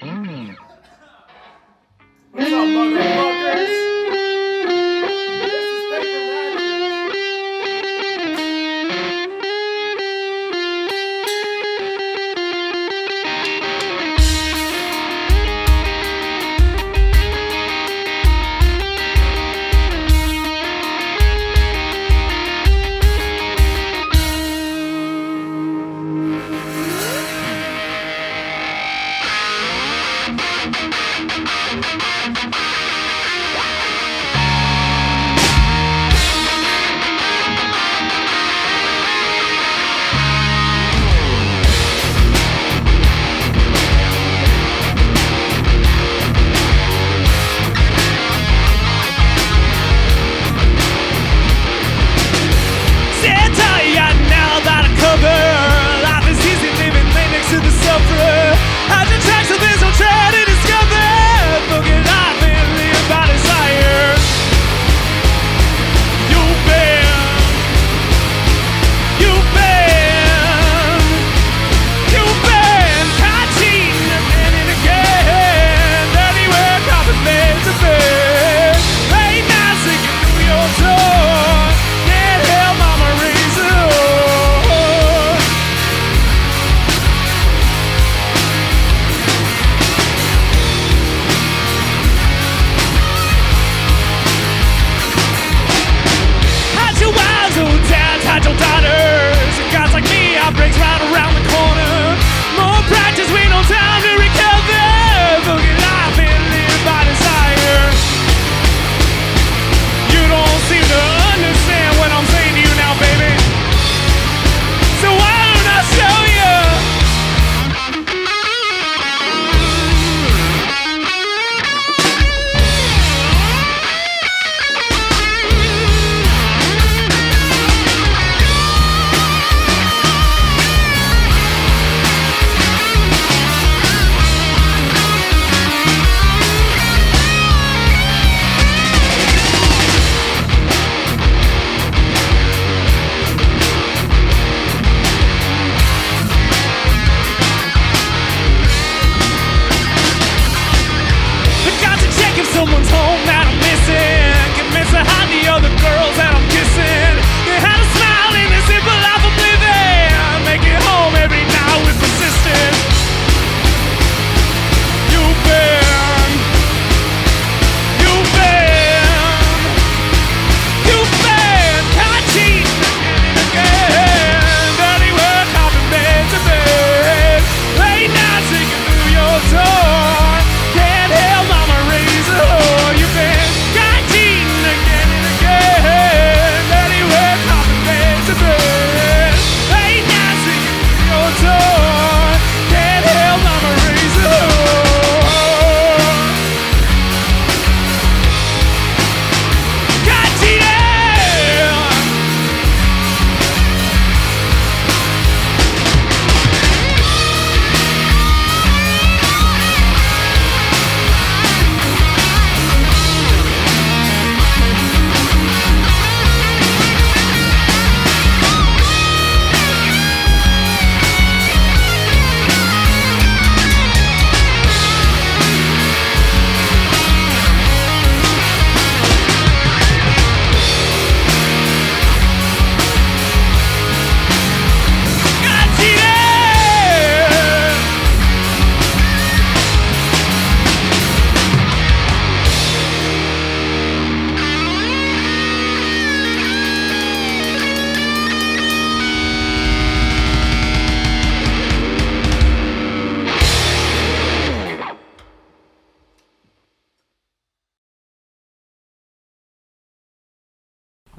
What's up, motherfuckers? This is Paper Madness.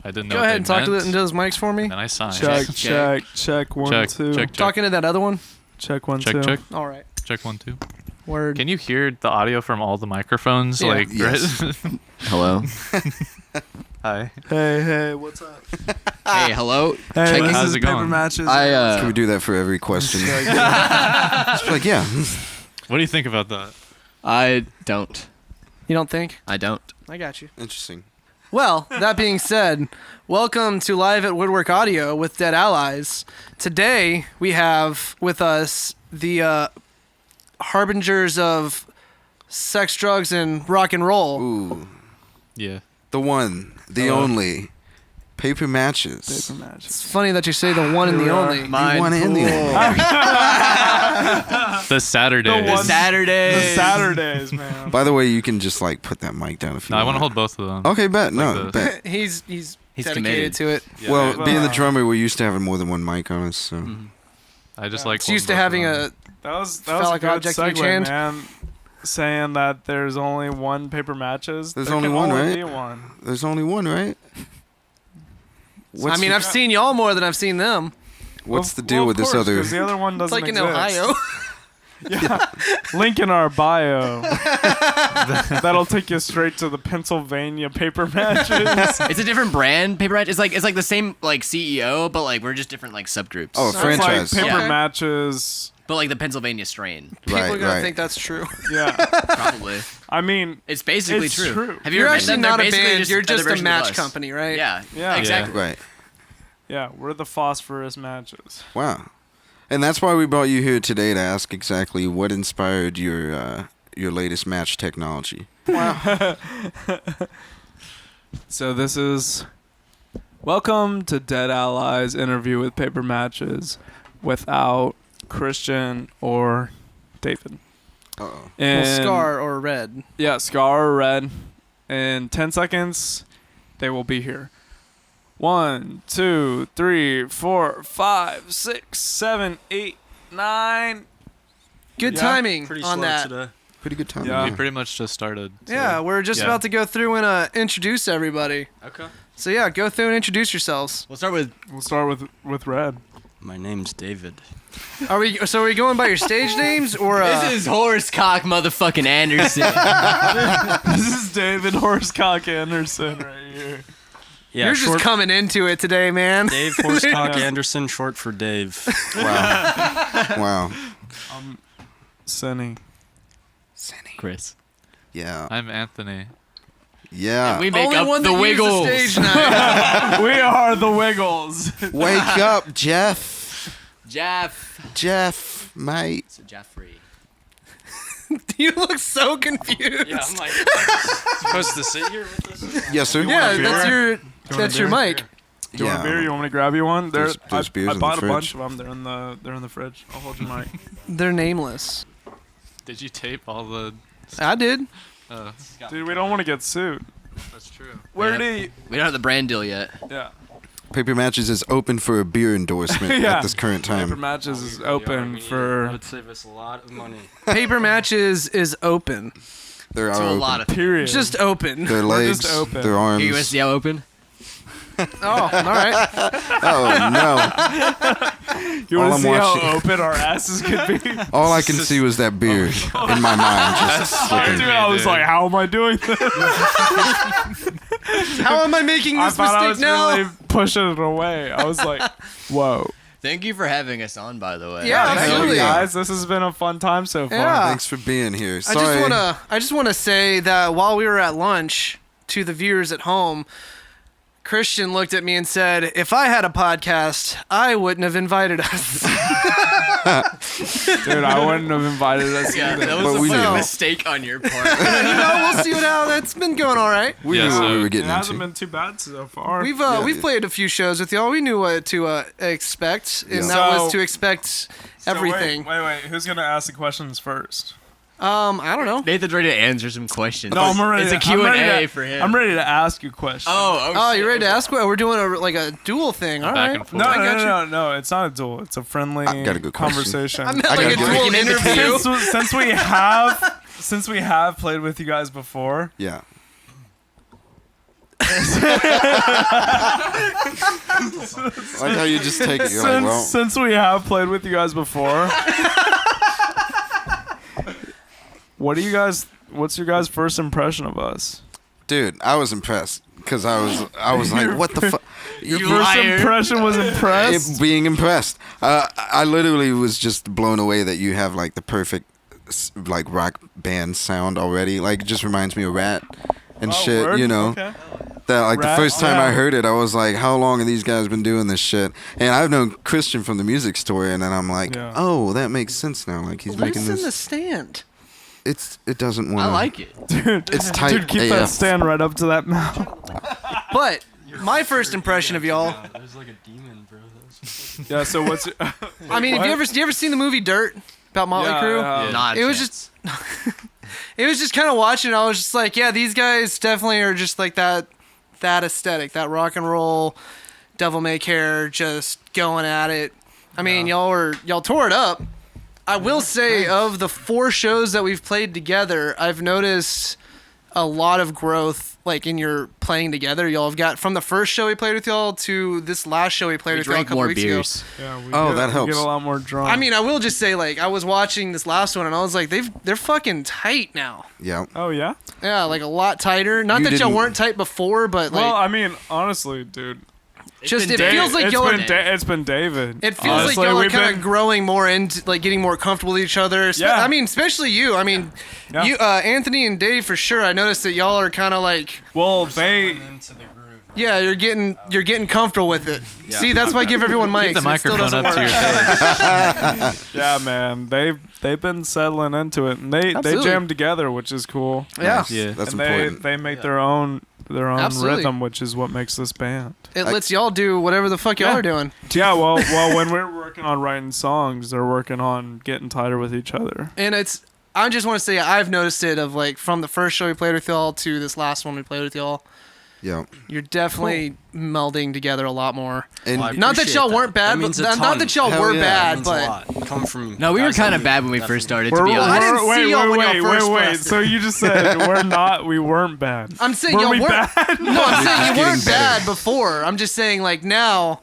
I didn't know. Go what ahead they and talk meant, into those mics for me. and I signed. Check, 1, check, 2. check. Talking to that other one. Check 1, Check, 2. check, All right. check 1, 2. Word. Can you hear the audio from all the microphones? Yeah. Like, Yes. right? Hello. Hi. Hey, what's up? Hey, hello. Hey, Check this how's is it Paper going? Matches. Can Can we do that for every question? Just like, yeah. What do you think about that? I don't. You don't think? I don't. I got you. Interesting. Well, that being said, welcome to Live at Woodwork Audio with Dead Allies. Today we have with us the harbingers of sex, drugs, and rock and roll. Ooh, Yeah. the one, the only, paper matches. Paper matches. It's funny that you say the one and the only. The one and the only. The Saturdays. The one- Saturday. The Saturdays, man. By the way, you can just like put that mic down if you No, I want. want to hold both of them. Okay, bet. No, Like bet. He's dedicated committed. to it. Yeah. Well, being the Wow. drummer, we're used to having more than one mic on us, so. I just Yeah. like. It's used to holding having both of them. a. That was a Phallic good object in each segue, hand. man. Saying that there's only one paper matches. There's There only can one, only right? be one. There's only one, right? I mean, I've seen y'all more than I've seen them. What's the Well, deal of with this course, other? 'cause the other one It's doesn't like in exist. Ohio. Yeah. Link in our bio. That'll take you straight to the Pennsylvania paper matches. It's a different brand, paper match. It's like the same like CEO, but like we're just different like subgroups. Oh, It's franchise. like paper Yeah. matches. But like the Pennsylvania strain, People are Right, gonna right. think that's true. Yeah. probably. I met It's basically It's true. true. Have you You're ever met actually them? They're not a basically band. You're another just a version of match us. company, right? Yeah. Yeah. Exactly. Right. Yeah, we're the phosphorus matches. Wow. And that's why we brought you here today to ask exactly what inspired your latest match technology. So this is welcome to Dead Allies interview with paper matches without Christian or David. Uh-oh. And Well, Scar or Red. Yeah, Scar or Red. In 10 seconds, they will be here. 1, 2, 3, 4, 5, 6, 7, 8, 9. Good Yeah, timing Pretty on slow that. today. Pretty good time. Yeah. We pretty much just started. so- Yeah, we're just Yeah. about to go through and introduce everybody. Okay. So yeah, go through and introduce yourselves. We'll start with We'll start with Red. My name's David. Are we going by your stage names or? this is Horsecock motherfucking Anderson. This is David Horsecock Anderson right here. Yeah, You're just coming into it today, man. Dave Horsecock Yeah. Anderson, short for Dave. Wow. Wow. Sunny. Chris. Yeah. I'm Anthony. Yeah. We make Only up one the that used Wiggles. stage name. We are the Wiggles. Wake up, Jeff. Jeff. Jeff, mate. So Jeffrey. You look so confused. Yeah, I'm like supposed to sit here with this. Yes, sir. Yeah, beer? that's your mic. Do you want a Yeah. beer? You want me to grab you one? There, There's beers I in the bought a fridge. bunch of them. They're in the fridge. I'll hold your mic. They're nameless. Did you tape all the? I did. Dude, we don't want to get sued. That's true. Where Yeah. did We don't have the brand deal yet. he? Yeah. Paper Matches is open for a beer endorsement Yeah. at this current Paper time. Matches is We really are. open That for would save us a lot of money. Paper Matches is open. There To are a open. lot of. period. It's just open. Their We're legs, just open. their arms. Here, you want to see how open? Oh, all right. Oh no! you all want to I'm see how watching- open our asses could be? All I can see was that beer in my mind, just Dude, slipping. I was dude. like, how am I doing this? How am I making I this thought I mistake was now? really pushing it away. I was like, whoa. Thank you for having us on, by the way. Yeah, Hell absolutely. yeah. Guys, this has been a fun time so far. Yeah. Thanks for being here. I Sorry. just wanna say that while we were at lunch, to the viewers at home, Christian looked at me and said, "If I had a podcast, I wouldn't have invited us." Dude, I wouldn't have invited us Yeah, either. that But was we a fucking knew. mistake on your part. We'll see how that's been going. All right. we Yeah, knew what so we were It getting hasn't into. been too bad so far. We've played a few shows with y'all. We knew what to expect, and Yeah. that So- was to expect everything. Wait. Who's going to ask the questions first? I don't know. Nathan's ready to answer some questions. No, I'm ready. It's a I'm Q&A ready to- for him. I'm ready to ask you questions. Oh, Oh, shit. you ready to ask? We're doing a dual thing. All back right. and forth. No, I got you. no. It's not a duel. It's a friendly I got a good question. conversation. I meant I like a gotta go. dual interview. Since we have played with you guys before, Yeah. Like how you just take it. You're like, well, since we have played with you guys before, what's your guys' first impression of us? dude, I was impressed because I was like, what the fuck? Your You first liar. impression was impressed. Being impressed. I literally was just blown away that you have like the perfect like rock band sound already. Like it just reminds me of Rat. and Oh, shit. word? You know. Okay. That like the Rap? first time Yeah. I heard it, I was like, "How long have these guys been doing this shit?" And I've known Christian from the music store, and then I'm like, Yeah. "Oh, that makes sense now." Like he's making What's in the this. stand? It doesn't want. I like it. Dude, It's tight. dude, keep AF. that stand right up to that mouth. But my first impression of y'all. There's like a demon, bro. Yeah. So what's? I mean, have you ever seen the movie Dirt about Motley Crue? Yeah. Not a It was chance. It was just kind of watching. I was just like, yeah, these guys definitely are just like that aesthetic, that rock and roll, devil may care, just going at it. I mean, y'all tore it up. I will say, of the 4 shows that we've played together, I've noticed a lot of growth, like in your playing together. Y'all have got from the first show we played with y'all to this last show we played We with y'all a drank couple more weeks beers. Yeah, we Oh, get, that we helps. get a lot more drunk. ago. I mean, I will just say, like, I was watching this last one and I was like, they're fucking tight now. Yeah. Oh yeah. Yeah, like a lot tighter. Not You that y'all didn't- weren't tight before, but like, Well, I mean, honestly, dude. just been it feels like y'all are. It's been David. It feels Honestly, like y'all are we've kind been- of growing more into like getting more comfortable with each other. Yeah. I mean, especially you. I mean, Yeah. you, Anthony and Dave for sure. I noticed that y'all are kind of like, Well, they. Into the groove. yeah, you're getting comfortable with it. See, that's why I give everyone mics. Keep the and it still microphone doesn't up to work. your face. Yeah, man. They've been settling into it, and they Absolutely. jam together, which is cool. Yeah, Nice. Yeah. That's and important. they make their own Absolutely. rhythm, which is what makes this band. it lets y'all do whatever the fuck y'all Yeah. are doing. Yeah, well, when we're working on writing songs, they're working on getting tighter with each other. And I just want to say I've noticed it of like from the first show we played with y'all to this last one we played with y'all. Yeah. You're definitely melding together a lot more. And Well, I Not that appreciate y'all weren't bad, That means a not ton. that y'all Hell were yeah. That bad, means but a lot. Come from No, we were guys kind like of you, bad when we definitely. first started, to be honest. I didn't see y'all when y'all first wait. blasted. So you just said we're not, we weren't bad. I'm saying Were y'all we weren't. bad? No, I'm saying you getting weren't better. bad before. I'm just saying like now,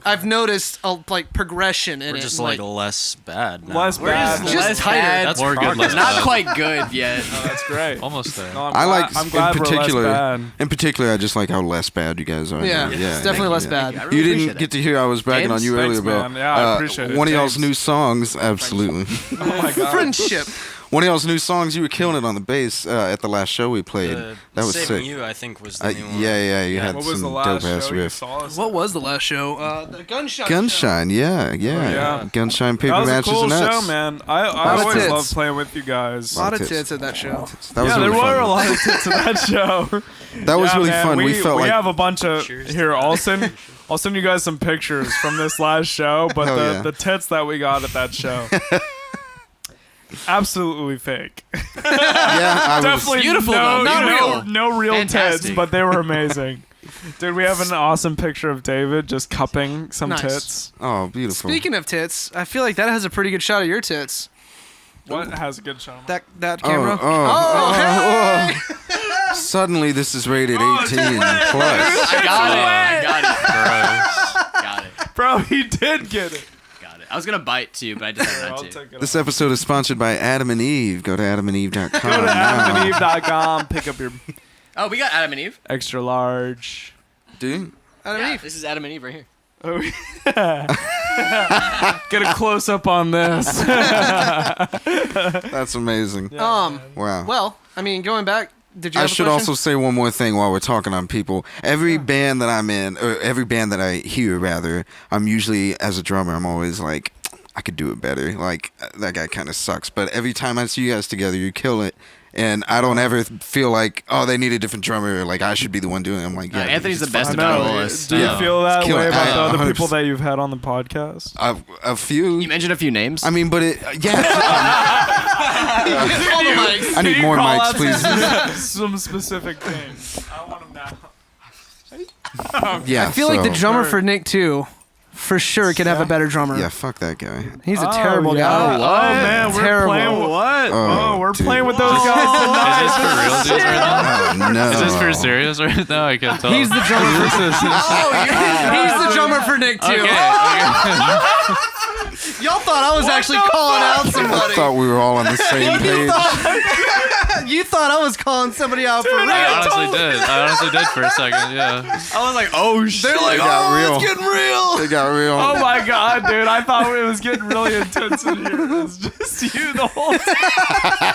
I've noticed a like progression in We're it. just and, like less bad. Now. Less bad. just Less tighter. bad. That's more good. Less Not bad. quite good yet. That's great. Almost there. No, I like I'm glad in we're less particular. bad. In particular, I just like how less bad you guys are. Yeah, now. it's definitely less bad. I really You appreciate didn't that. get to hear I was bragging on James? you Thanks, earlier, bro. man. Yeah, I appreciate it. One of y'all's James. new songs, absolutely. Oh my god. Friendship. One of y'all's new songs, you were killing it on the bass at the last show we played. That was Saving sick. You, I think, was the new one. Yeah, you had What was some the last dope ass show you riff. saw us? What was the last show? The Gunshot. Gunshine, yeah. yeah. Gunshine, paper That was a matches cool and nuts. show, man. I of always tits. love playing with you guys. A lot of Tits. tits at that show. That was Yeah, really there fun. were a lot of tits in that show. That was Yeah, really man, fun. We felt like have a bunch of Cheers. here. I'll send you guys some pictures from this last show. But Hell the yeah. the tits that we got at that show, absolutely fake. I was, Definitely beautiful, no, though. Not no, real. no real tits, Fantastic. but they were amazing. Dude, we have an awesome picture of David just cupping some Nice. tits. oh, beautiful. Speaking of tits, I feel like that has a pretty good shot of your tits. What has a good shot? That camera. oh. Suddenly, this is rated 18 plus. I got it. Got it. Bro, he did get it. Got it. I was gonna bite too, but I decided I'll not to. take it. This episode is sponsored by Adam and Eve. Go to adamandeve.com. Go to now. adamandeve.com, pick up your Oh, we got Adam and Eve. extra large. Dude, Adam and Eve. This is Adam and Eve right here. Oh, yeah. Get a close up on this. that's amazing. Wow. Wow. I mean, going back, did you? I Have a should question? also say one more thing while we're talking on people. Every band that I'm in, or every band that I hear, rather, I'm usually, as a drummer, I'm always like, I could do it better. Like, that guy kind of sucks. But every time I see you guys together, you kill it. And I don't ever feel like, oh, they need a different drummer, or like I should be the one doing it. I'm like, yeah. Anthony's just the best I fucking about know. all do it. this. Do you Yeah. feel that Kill way it. about the other 100%. people that you've had on the podcast? A few. You mentioned a few names. I mean, but it, yeah. All the mics. I need more Call mics, out please. Some specific things. I want them now. Yeah. I feel like the so- drummer for Nick too, for sure, could have a better drummer. Yeah, fuck that guy. He's a terrible yeah. guy. Oh, man, we're Terrible. playing with what? Oh, we're dude. playing with those guys Is tonight. this for real, dudes, right now? Oh, no. Is this for serious right now? I can't tell. He's the drummer. He's the drummer for Nick too. Okay. Y'all thought I was actually calling out I somebody. thought we were all on the same page. You thought I was calling somebody out for real. I honestly did for a second. Yeah. I was like, oh shit. They're like, They got oh, real. it's getting real. They got real. Oh my god, dude! I thought it was getting really intense in here. It's just you the whole time.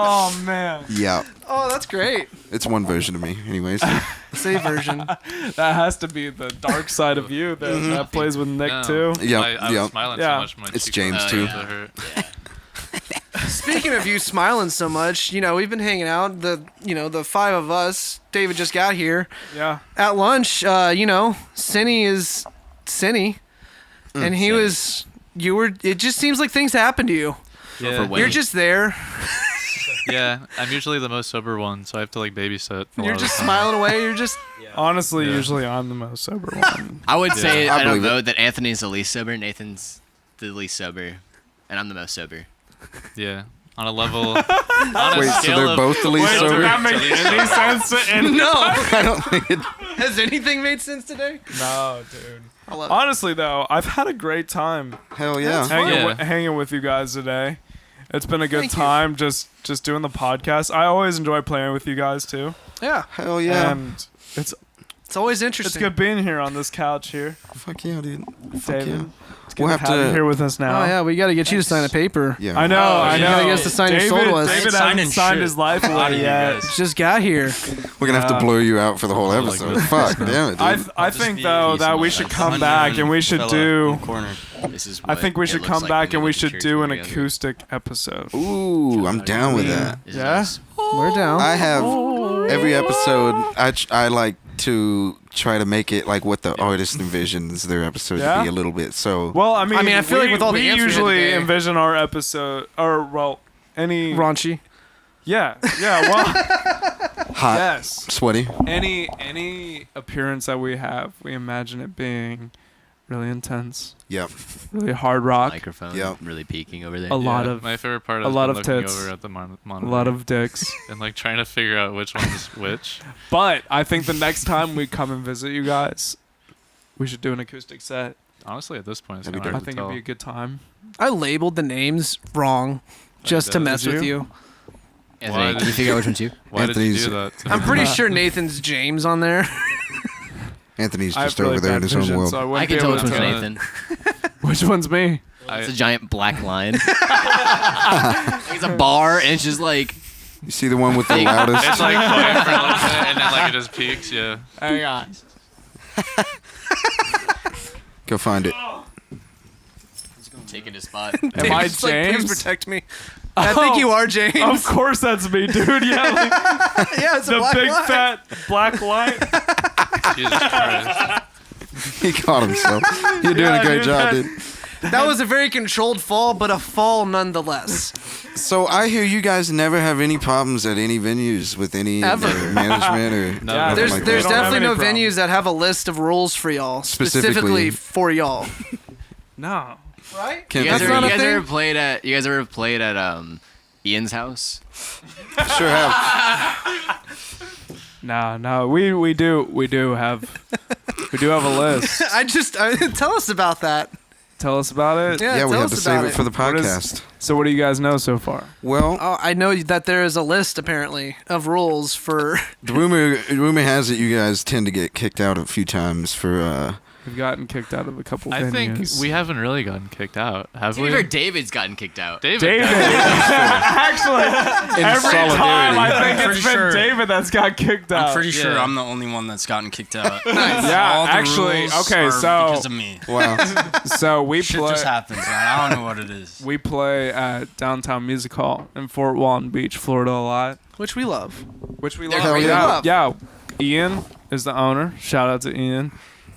Oh man, Yeah, Oh, that's great. it's one version of me, anyways. Save version. that has to be the dark side of you that plays with Nick No. too. Yeah, I yeah. was smiling Yeah. so much. My It's cheek James, was too. starting to hurt. Speaking of you smiling so much, we've been hanging out. The five of us. David just got here. Yeah. At lunch, Cinny is Cinny, and he was. You were. It just seems like things happen to you. Yeah. when- You're just there. Yeah, I'm usually the most sober one, so I have to like babysit. a lot You're of just the time. smiling away. You're just. Honestly, Yeah. usually I'm the most sober one. I would say I I don't believe it. vote that Anthony's the least sober, Nathan's the least sober, and I'm the most sober. Yeah, on a level. On a Wait, so scale they're of- both the least Wait, sober? does that make Least any sober. sense to any? No. I don't think it. Has anything made sense today? No, dude. I love it. Honestly, though, I've had a great time Hell yeah. Yeah. hanging with you guys today. It's been a good Thank you. time just doing the podcast. I always enjoy playing with you guys too, Yeah. Hell yeah. and it's It's always interesting. good being here on this couch here, Fuck yeah, dude. Fuck David. yeah. It's good We'll to have have you to- here with us now. Oh yeah, we got to get you to sign a paper. Yeah. I know, I you know. gotta get us to sign your soul to us. David Signing hasn't signed shit. his life Out of away you yet. guys. Just got here. We're gonna have to blur you out for the whole episode. Fuck, damn it, dude. I I'll just think be though easy that we on should that. come Unknown back and we should fella do. in the corner. This is. I think we what it should looks come like back when and we went to should church do an when we were younger. acoustic episode. Ooh, I'm down with that. This is Yeah? us. We're down. I have every episode. I like to try to make it like what the artist envisions their episode to Yeah? be a little bit. So Well, I mean, I feel like with all the we answers we had usually today- envision our episode, or well, any Raunchy. yeah, well, hot, yes, sweaty. any appearance that we have, we imagine it being really intense, Yep. really hard rock, Microphone Yep. really peaking over there. a lot Yeah, of my favorite part a is lot of looking tits. over at the a monitor lot of dicks. and like trying to figure out which one's which. But I think the next time we come and visit you guys, we should do an acoustic set. Honestly, at this point, it's That'd be kind of I hard to think tell. it'd be a good time. I labeled the names wrong, just to did. mess Did with you? you. Anthony, Why can did you figure out which one's you? Why did you Anthony's- do that? to I'm me? pretty sure Nathan's James on there. Anthony's I have just really over there in bad his own vision, world. so I I wouldn't can be tell able which to one's tell. Nathan. Which one's me? It's a giant black lion. It's a bar, and it's just like. You see the one with the It's loudest? It's like quiet for a little bit, and then like it just peaks. Yeah. Hang on. Go find it. Taking his spot. Am I David's like, please James? protect me. I think you are James. Of course, that's me, dude. Yeah, like Yeah, it's a the black big line. fat black light. Jesus Christ. He caught himself. You're doing Yeah, a great dude, job, that- dude. That was a very controlled fall, but a fall nonetheless. So I hear you guys never have any problems at any venues with any of Ever. the management or No, Yeah, nothing There's like there's that. don't have definitely no any problem. venues that have a list of rules for y'all, Specifically. specifically for y'all. No. Right? Can't You guys, think That's of ever, not you a guys ever thing? played at? You guys ever played at Ian's house? it. Sure have. No. We do have a list. Tell us about that. Tell us about it. Yeah, Yeah, we tell had to us save about it for the What is- podcast. So what do you guys know so far? Well, Oh, I know that there is a list apparently of rules for. the rumor has it you guys tend to get kicked out a few times for We've gotten kicked out of a couple I think venues. we haven't really gotten kicked out, have To we? be fair, David's gotten kicked out. David. David. Actually, every time I think I'm it's pretty been sure- David that's got kicked out. I'm pretty sure Yeah. I'm the only one that's gotten kicked out. Yeah, All the actually, rules okay, are so because of me. wow. so we Shit play. just happens, man. I don't know what it is. We play at Downtown Music Hall in Fort Walton Beach, Florida, a lot, Which we love. which we They're love. great Yeah, love. yeah. Ian is the owner. Shout out to Ian.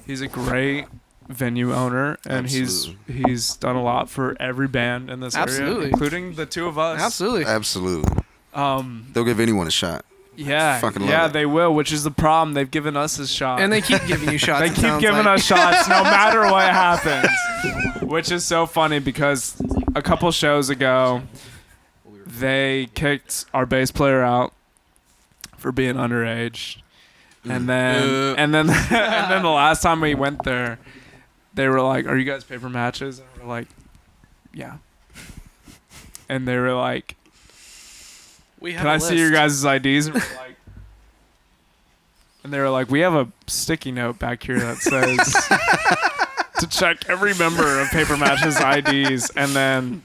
He's a great venue owner, and he's done a lot for every band in this area, Absolutely. including the two of us. Absolutely. Absolutely. They'll give anyone a shot. Yeah, Fucking love yeah, it. they will. Which is the problem. They've given us a shot, And they keep giving you shots. They it keep sounds giving like. us shots no matter what happens, which is so funny because a couple shows ago they kicked our bass player out for being underage, and then and then the last time we went there, they were like, "Are you guys paper matches?" And we're like, "Yeah," and they were like, We have "Can a I see your list. guys' IDs?" And we're like. And they were like, "We have a sticky note back here that says to check every member of Paper Match's IDs." And then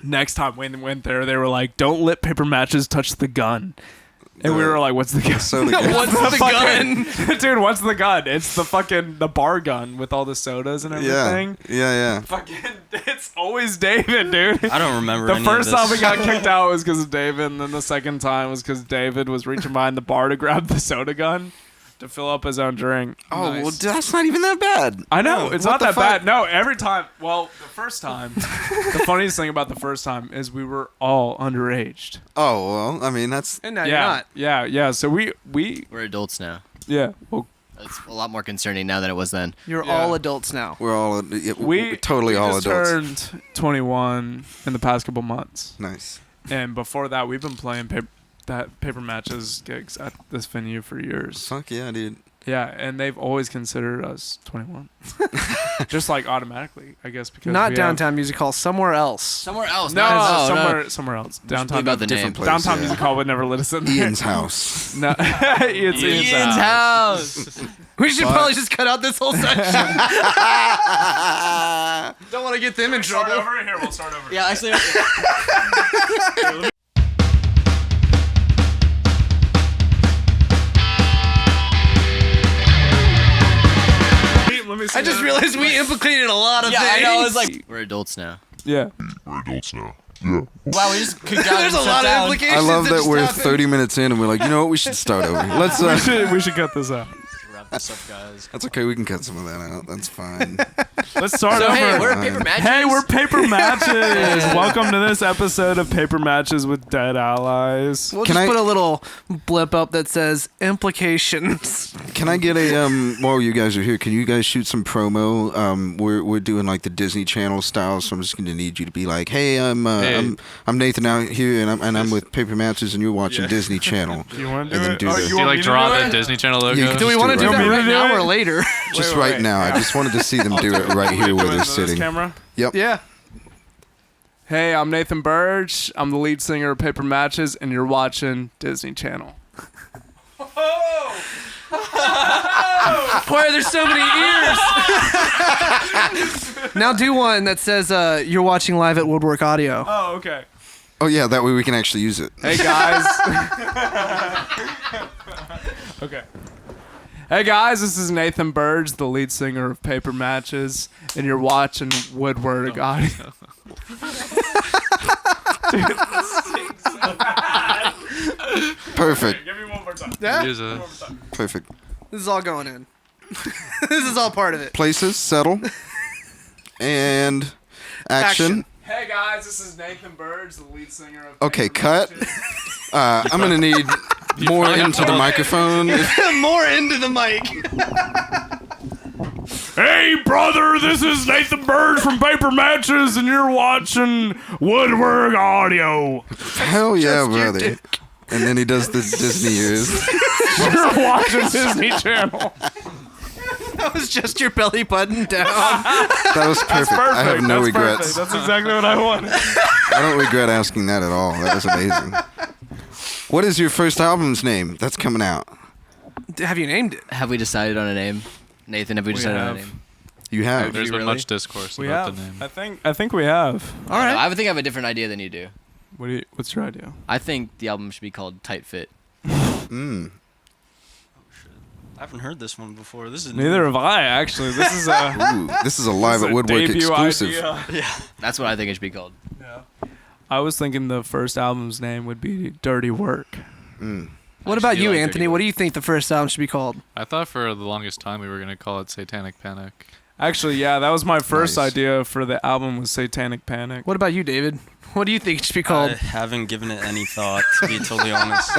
next time when we went there, they were like, "Don't let paper matches touch the gun." And we were like, "What's the gun?" So the gun. What's the gun? Dude, what's the gun? It's the bar gun with all the sodas and everything. Yeah. Fucking, it's always David, dude. I don't remember The any first of this. time we got kicked out was because of David, and then the second time was because David was reaching behind the bar to grab the soda gun to fill up his own drink. Oh, Nice. well, that's not even that bad. I know, it's What not the that fuck? bad. No, every time. Well, the first time, the funniest thing about the first time is we were all underaged. Oh, well, I mean, that's... And now you're not. Yeah. So we We're adults now. well, It's a lot more concerning now than it was then. You're Yeah. all adults now. We're all... Yeah, we we're totally we all just adults. turned 21 in the past couple months, Nice. and before that, we've been playing paper matches gigs at this venue for years. Fuck yeah, dude. Yeah, and they've always considered us 21, just like automatically, I guess, because Not we Downtown Music Hall, somewhere else. Somewhere else. No, somewhere else. Downtown. about the Different name. place. Downtown yeah. Music Hall would never let us in there. Ian's house. No, it's Ian's house. We should But- probably just cut out this whole section. Don't want to get them in trouble. Here, we'll start over. Yeah, actually. Let me see I just that. realized we implicated a lot of Yeah, I things. know. It's like we're adults now. Yeah. Wow, we just kicked out. There's a lot of implications. I love that just we're happened. 30 minutes in and we're like, you know what, we should start over. Let's, We should cut this out. Wrap this up, guys. that's okay, we can cut some of that out. That's fine. Let's start So over. hey, we're paper matches. Hey, we're Paper Matches. Welcome to this episode of Paper Matches with Dead Allies. We'll Can just I- put a little blip up that says implications. Can I get a while you guys are here, can you guys shoot some promo? We're doing like the Disney Channel style, so I'm just gonna need you to be like, hey, I'm Nathan out here and I'm with Paper Matches and you're watching Disney Channel. You want to And do then it? do Oh, the- you Do you want me like to draw do the it? Disney Channel logo? You can Do we just want to do right that now. right do now it? or later? Just Wait, right wait, now. yeah. I just wanted to see them do it right here where they're This sitting. camera? Yep. Yeah. Hey, I'm Nathan Burge. I'm the lead singer of Paper Matches, and you're watching Disney Channel. Boy, there's so many ears. Now do one that says you're watching live at Woodwork Audio. Oh, okay. Oh yeah, that way we can actually use it. Hey, guys. Okay. Hey, guys, this is Nathan Burge, the lead singer of Paper Matches, and you're watching Woodwork Audio. Perfect. Give me one more time. Yeah? Use a- Perfect. This is all going in. This is all part of it. Places, settle. And action. Hey, guys, this is Nathan Burge, the lead singer of Okay, Paper cut. Matches. I'm gonna need more into the microphone. More into the mic. Hey, brother, this is Nathan Burge from Paper Matches, and you're watching Woodwork Audio. Hell yeah, Just your brother. dick. And then he does the Disney ears. You're watching Disney Channel. That was just your belly button down. That was perfect. I have no That's regrets. perfect. That's exactly what I wanted. I don't regret asking that at all. That was amazing. What is your first album's name that's coming out? Have you named it? Have we decided on a name? Nathan, have we decided on a have. name? You have. There's been really? much discourse We about have. the name. I think we have. All right. I think I have a different idea than you do. What's your idea? I think the album should be called Tight Fit. Mm. I haven't heard this one before. This is Neither have I, actually. This is a, Ooh, this is a live at a Woodwork debut exclusive. idea. That's what I think it should be called. I was thinking the first album's name would be Dirty Work. Mm. What about do you, like Anthony? Dirty What do you think the first album should be called? I thought for the longest time we were gonna call it Satanic Panic. Actually, yeah, that was my first Nice. idea for the album was Satanic Panic. What about you, David? What do you think it should be I called? haven't given it any thought, to be totally honest.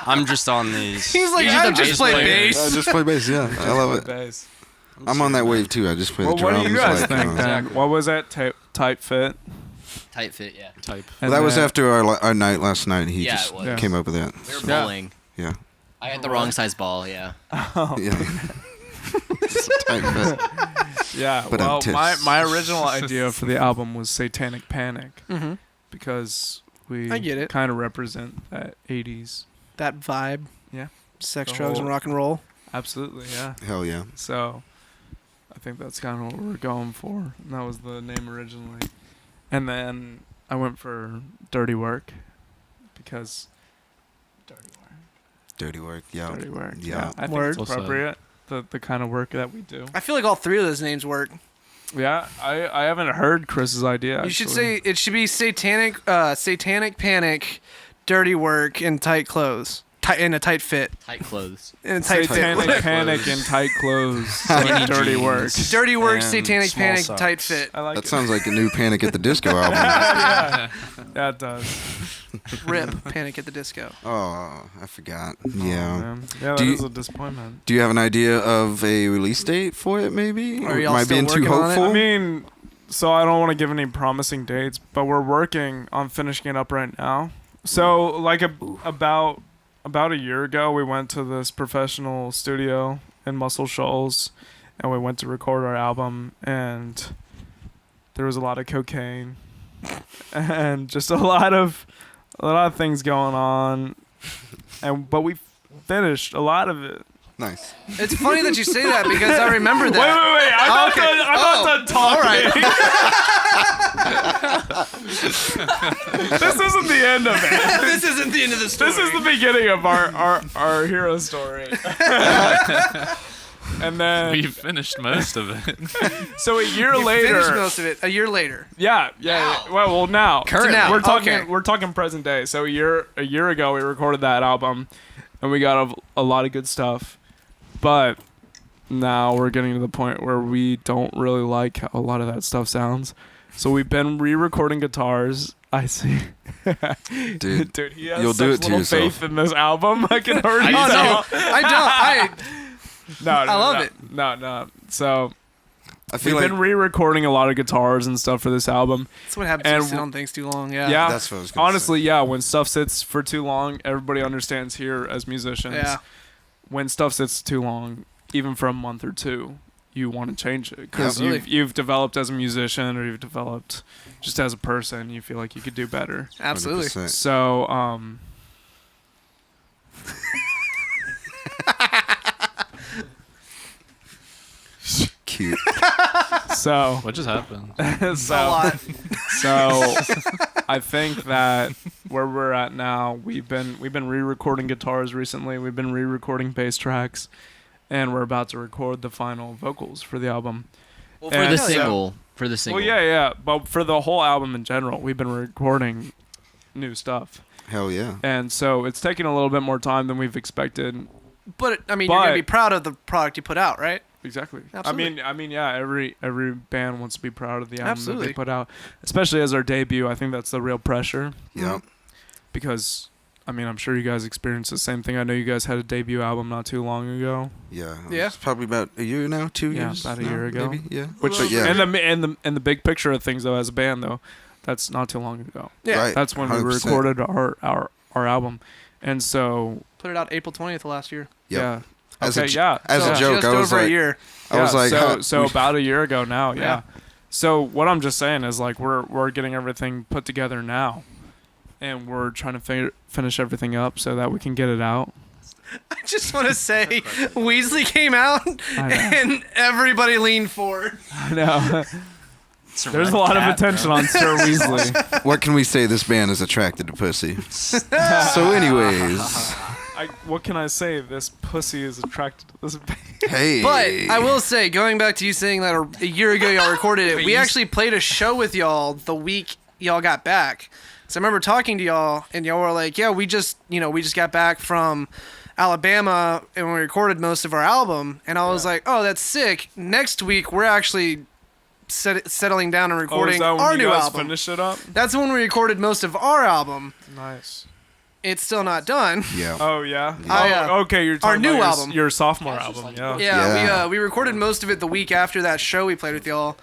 I'm just on these. He's like, He's just I a just bass play player. I bass. just play bass, yeah. I love it. Bass. I'm on that wave too. I just play Well, the what drums. do you guys like, think uh, then? What was that? Tight Fit? Tight Fit, yeah. Type. Well, that was after our night last night. He Yeah, just it was. came up with that. We were Yeah. bowling. Yeah. I had the wrong size ball, yeah. Yeah. It's a tight fit. Yeah, But I'm well, tips. my original idea for the album was Satanic Panic Mm-hmm. because we I get it. kind of represent that 80s. That vibe. Yeah. Sex, The drugs, whole- and rock and roll. Absolutely, yeah. Hell yeah. So I think that's kind of what we're going for. And that was the name originally. And then I went for Dirty Work because Dirty work. Yeah. Dirty Work. Yeah. I think Word. it's Well said. appropriate. The kind of work that we do. I feel like all three of those names work. Yeah, I haven't heard Chris's idea. You should actually. say it should be satanic panic, dirty work, and tight clothes. In a tight fit. Tight clothes. In a tight fit. Satanic Panic in tight clothes. Skinny Like Dirty jeans. Work. Dirty work, And satanic small panic, socks. tight fit. I like That it. sounds like a new Panic at the Disco album. Yeah, it does. Rip, Panic at the Disco. Oh, I forgot. Oh, Yeah. man. Yeah, Do that you- is a disappointment. Do you have an idea of a release date for it, maybe? Are y'all Am I still being too working on it? hopeful? I mean, so I don't want to give any promising dates, but we're working on finishing it up right now. So, like about a year ago, we went to this professional studio in Muscle Shoals, and we went to record our album, and there was a lot of cocaine, and just a lot of things going on, but we finished a lot of it. Nice. It's funny that you say that because I remember that. Wait! I'm not done talking. This isn't the end of it. This isn't the end of the story. This is the beginning of our hero story. And then, We finished most of it. so a year You later, finished most of it a year later. yeah. Well, now, Current now, we're talking, okay. we're talking present day. So a year ago, we recorded that album, and we got a lot of good stuff. But now we're getting to the point where we don't really like how a lot of that stuff sounds. So we've been re-recording guitars. I see. Dude, Dude, he has you'll such do it to little yourself. faith in this album. I can already Oh tell. no, I don't. No, I love no. it. No. So I we've feel like been re-recording a lot of guitars and stuff for this album. That's what happens when you And sit on things too long. Yeah. Yeah, that's what I was gonna honestly, yeah. When stuff sits for too long, everybody understands here as musicians. Yeah. When stuff sits too long, even for a month or two, you want to change it because Absolutely. you've developed as a musician or you've developed just as a person. You feel like you could do better. Absolutely. 100%. So, Cute. so, What just happened? A so, lot. so, I think that where we're at now, we've been re-recording guitars recently. We've been re-recording bass tracks, and we're about to record the final vocals for the album. Well, for And the so- single. For the single. Well, yeah, but for the whole album in general, we've been recording new stuff, Hell yeah. and so it's taking a little bit more time than we've expected. But I mean, you're gonna But- be proud of the product you put out, right? Exactly. Absolutely. I mean, yeah. Every band wants to be proud of the album that Absolutely. they put out, especially as our debut. I think that's the real pressure Yeah. because, I mean, I'm sure you guys experienced the same thing. I know you guys had a debut album not too long ago. Yeah. Yeah. It's probably about a year now, 2 Yeah, years. about a now, year ago. Maybe. Yeah. Which But yeah. and the big picture of things though, as a band though, that's not too long ago. Yeah. Right. That's when we 100%. recorded our album, and so Put it out April 20th of last year. Yep. yeah. As Okay, a j- yeah. as So a joke, just I was over a like, year. I was like, so about a year ago now, yeah. Yeah. So what I'm just saying is like we're getting everything put together now, and we're trying to finish everything up so that we can get it out. I just want to say, Weasley came out I know. and everybody leaned forward. I know. It's a There's red a lot cat, of attention bro. on Sir Weasley. what can we say? This band is attracted to pussy. So, anyways, What can I say? This pussy is attracted to this band. hey. But I will say, going back to you saying that a year ago y'all recorded it, we actually played a show with y'all the week y'all got back. So I remember talking to y'all, and y'all were like, "Yeah, we just got back from Alabama, and we recorded most of our album." And I was like, "Oh, that's sick. Next week we're actually settling down and Oh, recording is that when our you new guys album." finish it up? That's when we recorded most of our album. Nice. It's still not done. Yeah. Oh yeah. Yeah. Oh, okay. You're talking new about album. your sophomore album. Yeah. Yeah, we recorded most of it the week after that show we played with y'all,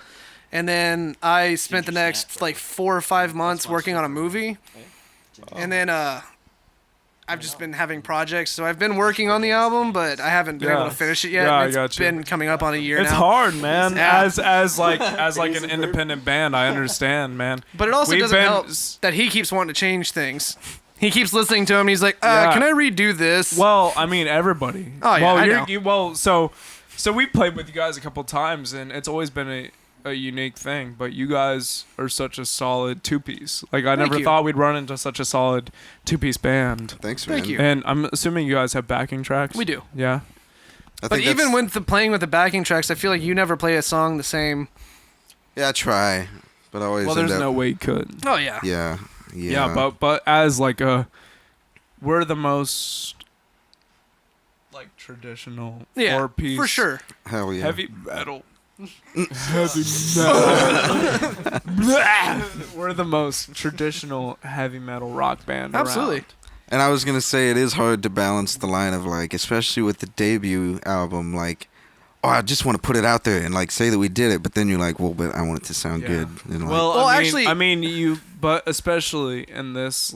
and then I spent the next like 4 or 5 months working on a movie, and then I've just been having projects, so I've been working on the album, but I haven't been able Yeah. to finish it yet. Yeah, I It's got you. been coming up on a year It's now. hard, man. Yeah. As like an independent band, I understand, man. But it also We've doesn't been help s- that he keeps wanting to change things. He keeps listening to him, and he's like, Yeah. can I redo this? Well, I mean, everybody. Oh, yeah, well, I know. so we played with you guys a couple times, and it's always been a unique thing, but you guys are such a solid two-piece. Like, I Thank never you. thought we'd run into such a solid two-piece band. Thanks, man. Thank you. And I'm assuming you guys have backing tracks? We do. Yeah. I But think even that's- with the playing with the backing tracks, I feel like you never play a song the same. Yeah, I try, but I always Well, end there's up. no way you could. Oh yeah. Yeah. Yeah, but as like we're the most like traditional Yeah, four-piece for sure. Hell yeah. heavy metal. Heavy metal. We're the most traditional heavy metal rock band. Absolutely. around. And I was gonna say it is hard to balance the line of like, especially with the debut album, like, oh, I just want to put it out there and like say that we did it, but then you're like, well, but I want it to sound Yeah. good. And like, Well, actually- I mean, but especially in this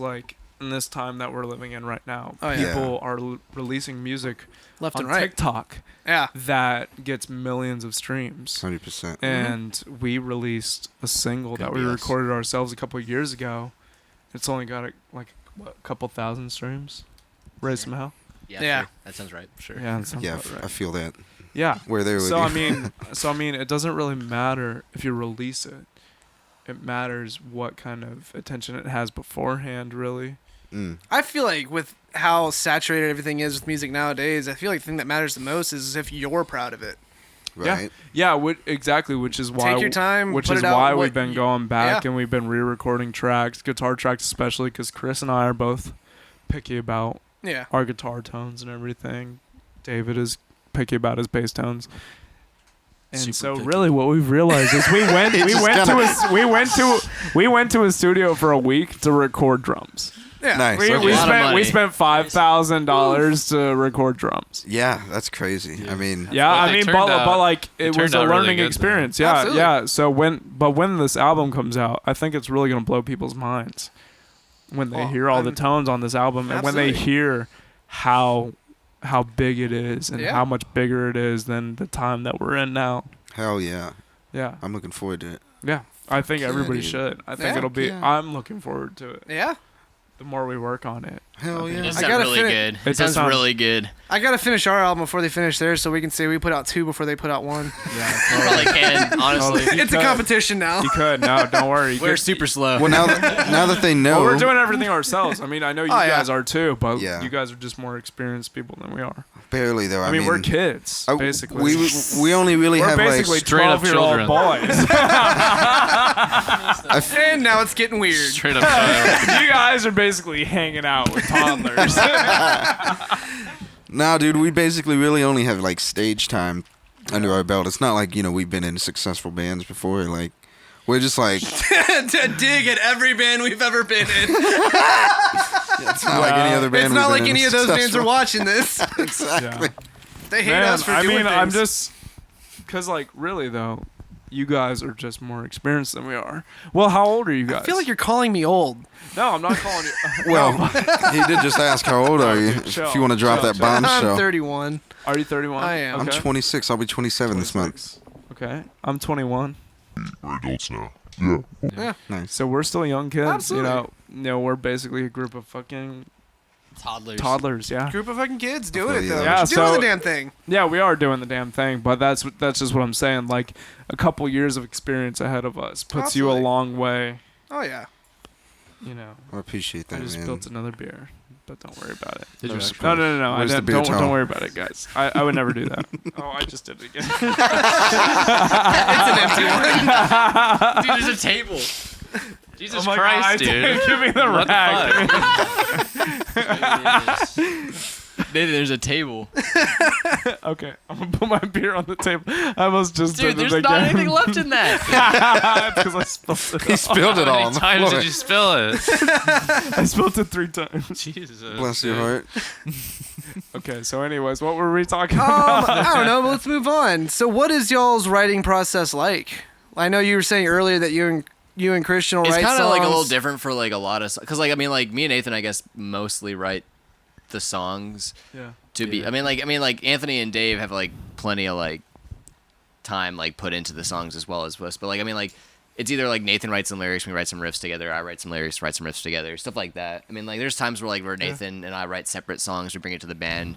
time that we're living in right now, Oh, yeah. people are releasing music Left on and right. TikTok Yeah. that gets millions of streams. 100%. And we released a single that we Yes. recorded ourselves a couple of years ago. It's only got a couple thousand streams. Raise some hell. Yeah. Sure. That sounds right. Sure. Yeah, that sounds Yeah, about right. I feel that. Yeah. We're there with So you. I mean, it doesn't really matter if you release it. It matters what kind of attention it has beforehand, really. I feel like with how saturated everything is with music nowadays, I feel like the thing that matters the most is if you're proud of it. Right. Yeah, exactly. Which is why Take your time, Which put is it out why what we've been you- going back yeah. and we've been re-recording tracks, guitar tracks especially, because Chris and I are both picky about Yeah. our guitar tones and everything. David is picky about his bass tones. And Super so picky. really what we've realized is we went to a studio for a week to record drums. Yeah. Nice. We, okay. we A lot of spent money. $5,000 to record drums. Yeah, that's crazy. I mean, Yeah, But I they mean, turned out- but like it it turned was a out really learning good, though. experience. Yeah, Absolutely. yeah. So when this album comes out, I think it's really gonna blow people's minds when they Oh, hear all the I'm- tones on this album, and when they Absolutely. hear how big it is and Yeah. how much bigger it is than the time that we're in now. hell yeah. Yeah, I'm looking forward to it. yeah. I think Yeah, everybody dude. should. I think Yeah. it'll be. Yeah. I'm looking forward to it. Yeah. The more we work on it. Hell It yeah. sounds gotta really good. It It sounds does sound- really good. I gotta finish our album before they finish theirs, so we can say we put out 2 before they put out 1. Yeah. You really can, honestly. You It's a could. competition now. You could. No, don't worry. You We're could- super slow. Well, now that they know, Well, we're doing everything ourselves. I mean, I know you Oh, yeah. guys are too, but Yeah. you guys are just more experienced people than we are. barely though. I mean, we're kids, I- basically. We only really We're have basically like straight up 12-year-old children. boys. And now it's getting weird. Straight up child. You guys are basically hanging out with toddlers. No, dude, we basically really only have like stage time under our belt. It's not like, we've been in successful bands before. Like, we're just like, To dig at every band we've ever been in. it's not like any other band. It's not we've like been in any of those bands are successful. watching this. Exactly. They hate Man, us for I doing mean, things. I'm just, because like really though, you guys are just more experienced than we are. Well, how old are you guys? I feel like you're calling me old. No, I'm not calling you. Well, he did just ask how old are you? chill, If you want to drop chill, that chill. I'm bombshell. 31. Are you 31? I am. I'm Okay. 26. I'll be 27 this month. Okay, I'm 21. We're adults now. Nice. So we're still young kids. Absolutely. You know, we're basically a group of fucking Toddlers. toddlers. Yeah. Group of fucking kids doing feel it you though. there. Yeah, Doing so- the damn thing. Yeah, we are doing the damn thing, but that's just what I'm saying. Like a couple years of experience ahead of us puts you Absolutely. a long way. Oh yeah. You know, I appreciate I that, just man. built another beer, but don't worry about it. Did you There's- actually? No. Where's I the didn't, beer don't towel? worry about it, guys. I would never do that. Oh, I just did it again. It's an empty one. Dude, there's a table. Jesus Oh my Christ, God, dude. Give me the What the rag. Maybe there's a table. Okay, I'm gonna put my beer on the table. I almost just Dude, did it there's not again. anything left in that. Because I spilled it. He spilled it How all many on the times floor. did you spill it? I spilled it 3 times. Jesus. Bless your heart. Okay, so anyways, what were we talking about? I don't know, but let's move on. So what is y'all's writing process like? I know you were saying earlier that you and Christian will It's write kind of like a little songs. different for like a lot of, because like I mean like me and Nathan I guess mostly write the songs Yeah. to be. I mean like Anthony and Dave have like plenty of like time like put into the songs as well as us. But like I mean like it's either like Nathan writes some lyrics, we write some riffs together. I write some lyrics, write some riffs together, stuff like that. I mean like there's times where Nathan and I write separate songs, we bring it to the band.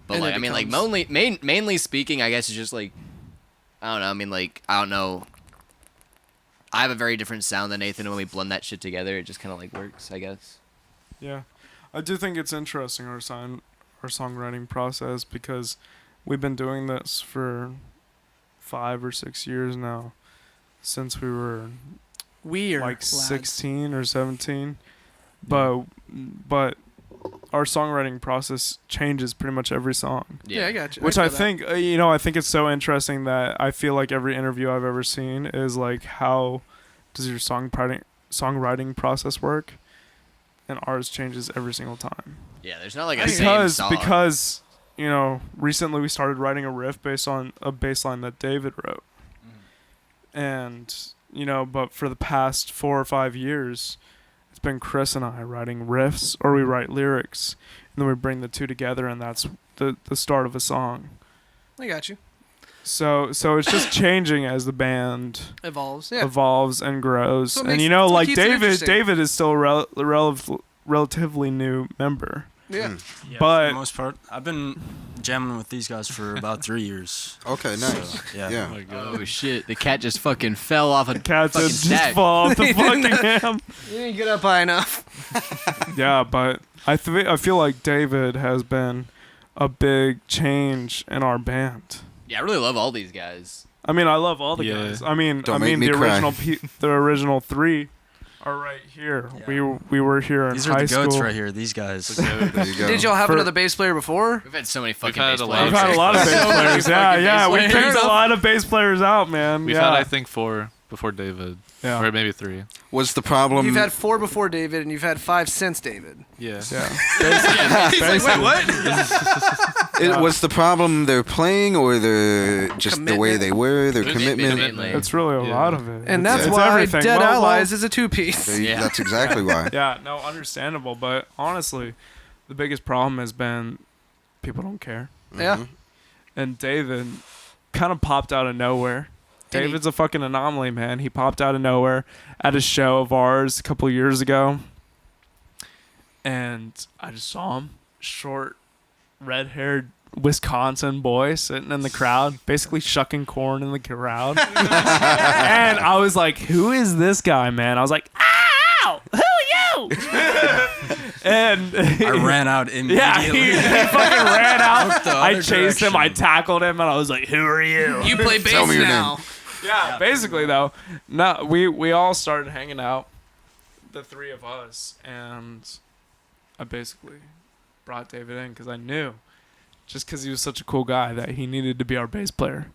But And like it I mean like becomes- mainly speaking, I guess it's just like I don't know. I mean like I don't know. I have a very different sound than Nathan, and when we blend that shit together, it just kind of like works, I guess. Yeah, I do think it's interesting our songwriting process because we've been doing this for 5 or 6 years now, since we were Weird. like lads. 16 or 17, but our songwriting process changes pretty much every song. Yeah, I got you. Which feel I that. think, I think it's so interesting that I feel like every interview I've ever seen is like, how does your songwriting process work? And ours changes every single time. Yeah, there's not like a same song. Because recently we started writing a riff based on a bass line that David wrote. And, but for the past 4 or 5 years, it's been Chris and I writing riffs, or we write lyrics, and then we bring the two together, and that's the start of a song. I got you. So it's just changing as the band Evolves. Yeah. evolves and grows. So it And makes- that's what like keeps it interesting. David is still a relatively new member. Yeah. Yeah, But- for the most part, I've been jamming with these guys for about 3 years. Okay, nice. So, yeah. Yeah. Oh my god. Oh shit! The cat just fucking fell off a Cats fucking just stack. fall off the He fucking didn't- ham. You didn't get up high enough. Yeah, but I feel like David has been a big change in our band. Yeah, I really love all these guys. I mean, I love all the Yeah. guys. I mean, Don't make me the cry. original 3 are right here. Yeah. We were here in These high are the goats school. right here. These guys. There you go. Did y'all have For- another bass player before? We've had so many fucking had bass a lot players. We've had a lot of bass So many players. Yeah, fucking yeah. bass We players. picked a lot of bass players out, man. We've yeah. had I think 4 before David. Yeah. Or maybe 3. Was the problem? You've had 4 before David, and you've had 5 since David. Yeah. Yeah. He's like, wait, what? Was the problem their playing or their just the way Commitment. they were, their Commitment. commitment? It's really a Yeah. lot of it. And It's- that's it's why everything. Dead Well, Allies is a 2-piece. Yeah. That's exactly why. Yeah, no, understandable. But honestly, the biggest problem has been people don't care. Yeah. And David kind of popped out of nowhere. And he- David's a fucking anomaly, man. He popped out of nowhere at a show of ours a couple years ago. And I just saw him, short, red-haired Wisconsin boy sitting in the crowd, basically shucking corn in the crowd. And I was like, who is this guy, man? I was like, ow! Who are you? And I ran out immediately. yeah, he fucking ran out. Looked the I other chased him. I direction. tackled him, and I was like, "Who are you?" You play Tell bass me your now. Yeah, basically though, no, we all started hanging out, the 3 of us, and I basically brought David in because I knew, just because he was such a cool guy, that he needed to be our bass player.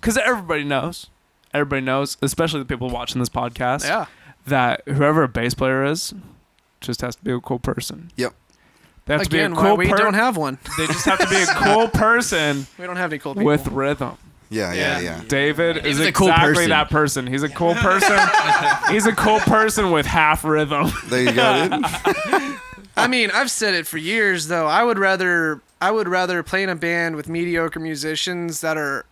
Because everybody knows, especially the people watching this podcast, Yeah. that whoever a bass player is, just has to be a cool person. Yep. They have Again, to be a cool why we don't have one. They just have to be a cool person We don't have any cool people. with rhythm. Yeah. David is He's a cool exactly person. that person. He's a cool person. He's a cool person with half rhythm. There you go. Dude. I mean, I've said it for years though. I would rather play in a band with mediocre musicians that are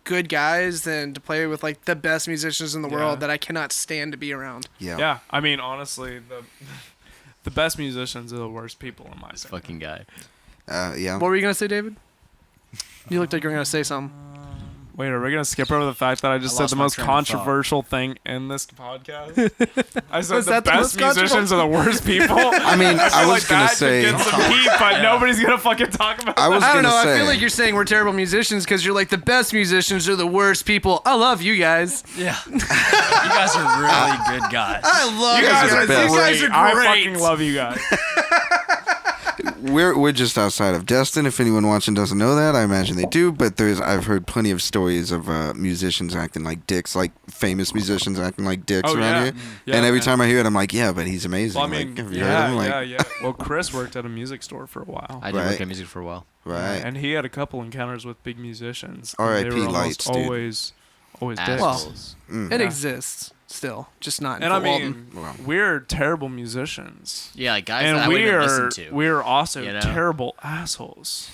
good guys than to play with like the best musicians in the Yeah. world that I cannot stand to be around. Yeah. Yeah, I mean, honestly, the best musicians are the worst people in my This opinion. fucking guy. Yeah. What were you gonna say, David? You looked like you were gonna say something. Wait, are we gonna skip over the fact that I just I said lost the my most train of thought. controversial thing in this podcast? I said Was the that the best most controversial? musicians are the worst people. I mean, I feel was like gonna that could say. get some heat, but nobody's gonna fucking talk about. I was I don't gonna know. say. I feel like you're saying we're terrible musicians because you're like the best musicians are the worst people. I love you guys. Yeah. You guys are really good guys. I love You guys are best. You guys are I great. fucking love you guys. We're just outside of Destin. If anyone watching doesn't know that, I imagine they do. But I've heard plenty of stories of musicians acting like dicks, like famous musicians acting like dicks Oh, around yeah. here. Yeah, and every man. time I hear it, I'm like, yeah, but he's amazing. Well, I mean, like, have you heard him? Like, yeah. Well, Chris worked at a music store for a while. I did Right. work in music for a while. right. And he had a couple encounters with big musicians. and R.I.P. they were Lights, almost dude. always dicks. Assholes. It Yeah. exists still, just not in And I Fort Walton. mean, Wow. we're terrible musicians. Yeah, like guys that And I wouldn't even listen to. we're also you know? terrible assholes.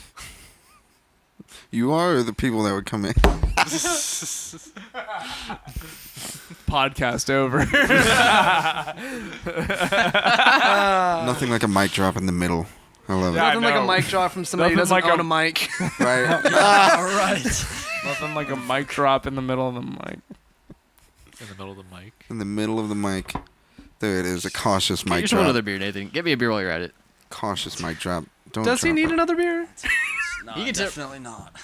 You are or the people that would come in. Podcast over. Nothing like a mic drop in the middle. I love Yeah. Nothing like a know. mic drop from somebody who Nothing doesn't like own a- a mic. it. Right? All right. Nothing like a mic drop in the middle of the mic. In the middle of the mic. In the middle of the mic. There it is. A cautious Get mic yourself drop. another beer, Nathan. Get me a beer while you're at it. Cautious mic drop. Don't Does he drop need it. another beer? No, You can tell- definitely not.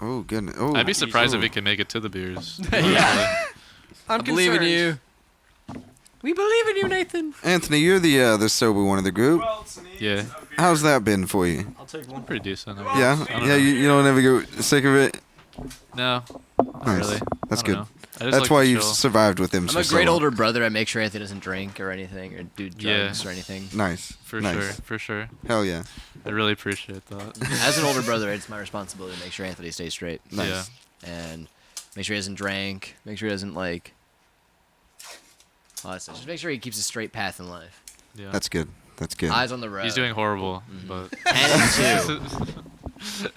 Oh, goodness. Oh, I'd be surprised if oh. he can make it to the beers. Yeah. I'm I believe in concerned. you. We believe in you, Nathan. Anthony, you're the sober one of the group. Yeah, How's that been for you? I'll take one. pretty decent. Yeah? I don't Yeah, know. you don't ever get sick of it? No, not Nice. really. That's I don't good. know. I just That's like why to you've chill. survived with him I'm for a so great long. older brother. I make sure Anthony doesn't drink or anything or do drugs or anything. Nice. For nice. sure, for sure. Hell yeah. I really appreciate that. As an older brother, it's my responsibility to make sure Anthony stays straight. Nice. Yeah. And make sure he doesn't drink. Make sure he doesn't like. Honestly, just make sure he keeps a straight path in life. Yeah. That's good. That's good. Eyes on the road. He's doing horrible, Mhm. but 10 and 2.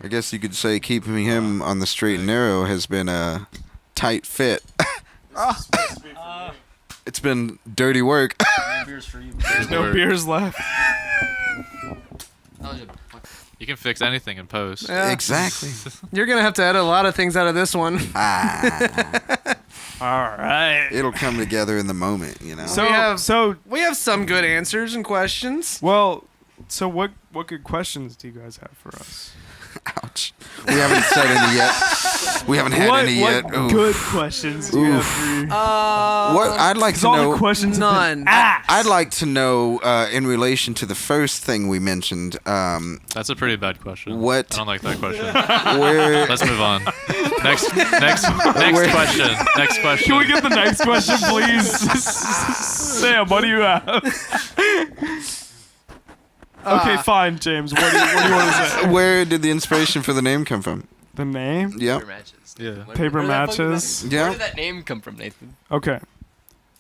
I guess you could say keeping him on the straight and narrow has been a tight fit. It's been dirty work. No beers for you. There's no beers left. you can fix anything in post. Yeah. Exactly. You're gonna have to edit a lot of things out of this one. All right. It'll come together in the moment, you know. So, We have- so, We have some good answers and questions. well, so what good questions do you guys have for us? Ouch. We haven't said any yet. We haven't had any yet. Oof. good questions do you have for you? What I'd like 'Cause to all know. the questions have None. been asked. I'd like to know, in relation to the first thing we mentioned, That's a pretty bad question. What- I don't like that question. where Let's move on. Next question. Next question. Can we get the next question, please? Sam, what do you have? Okay, fine, James. What do you want to say? where did the inspiration for the name come from? The name? Yeah. Paper matches. Yeah. Paper Where the fuck did matches. that- Where Yeah. did that name come from, Nathan? Okay.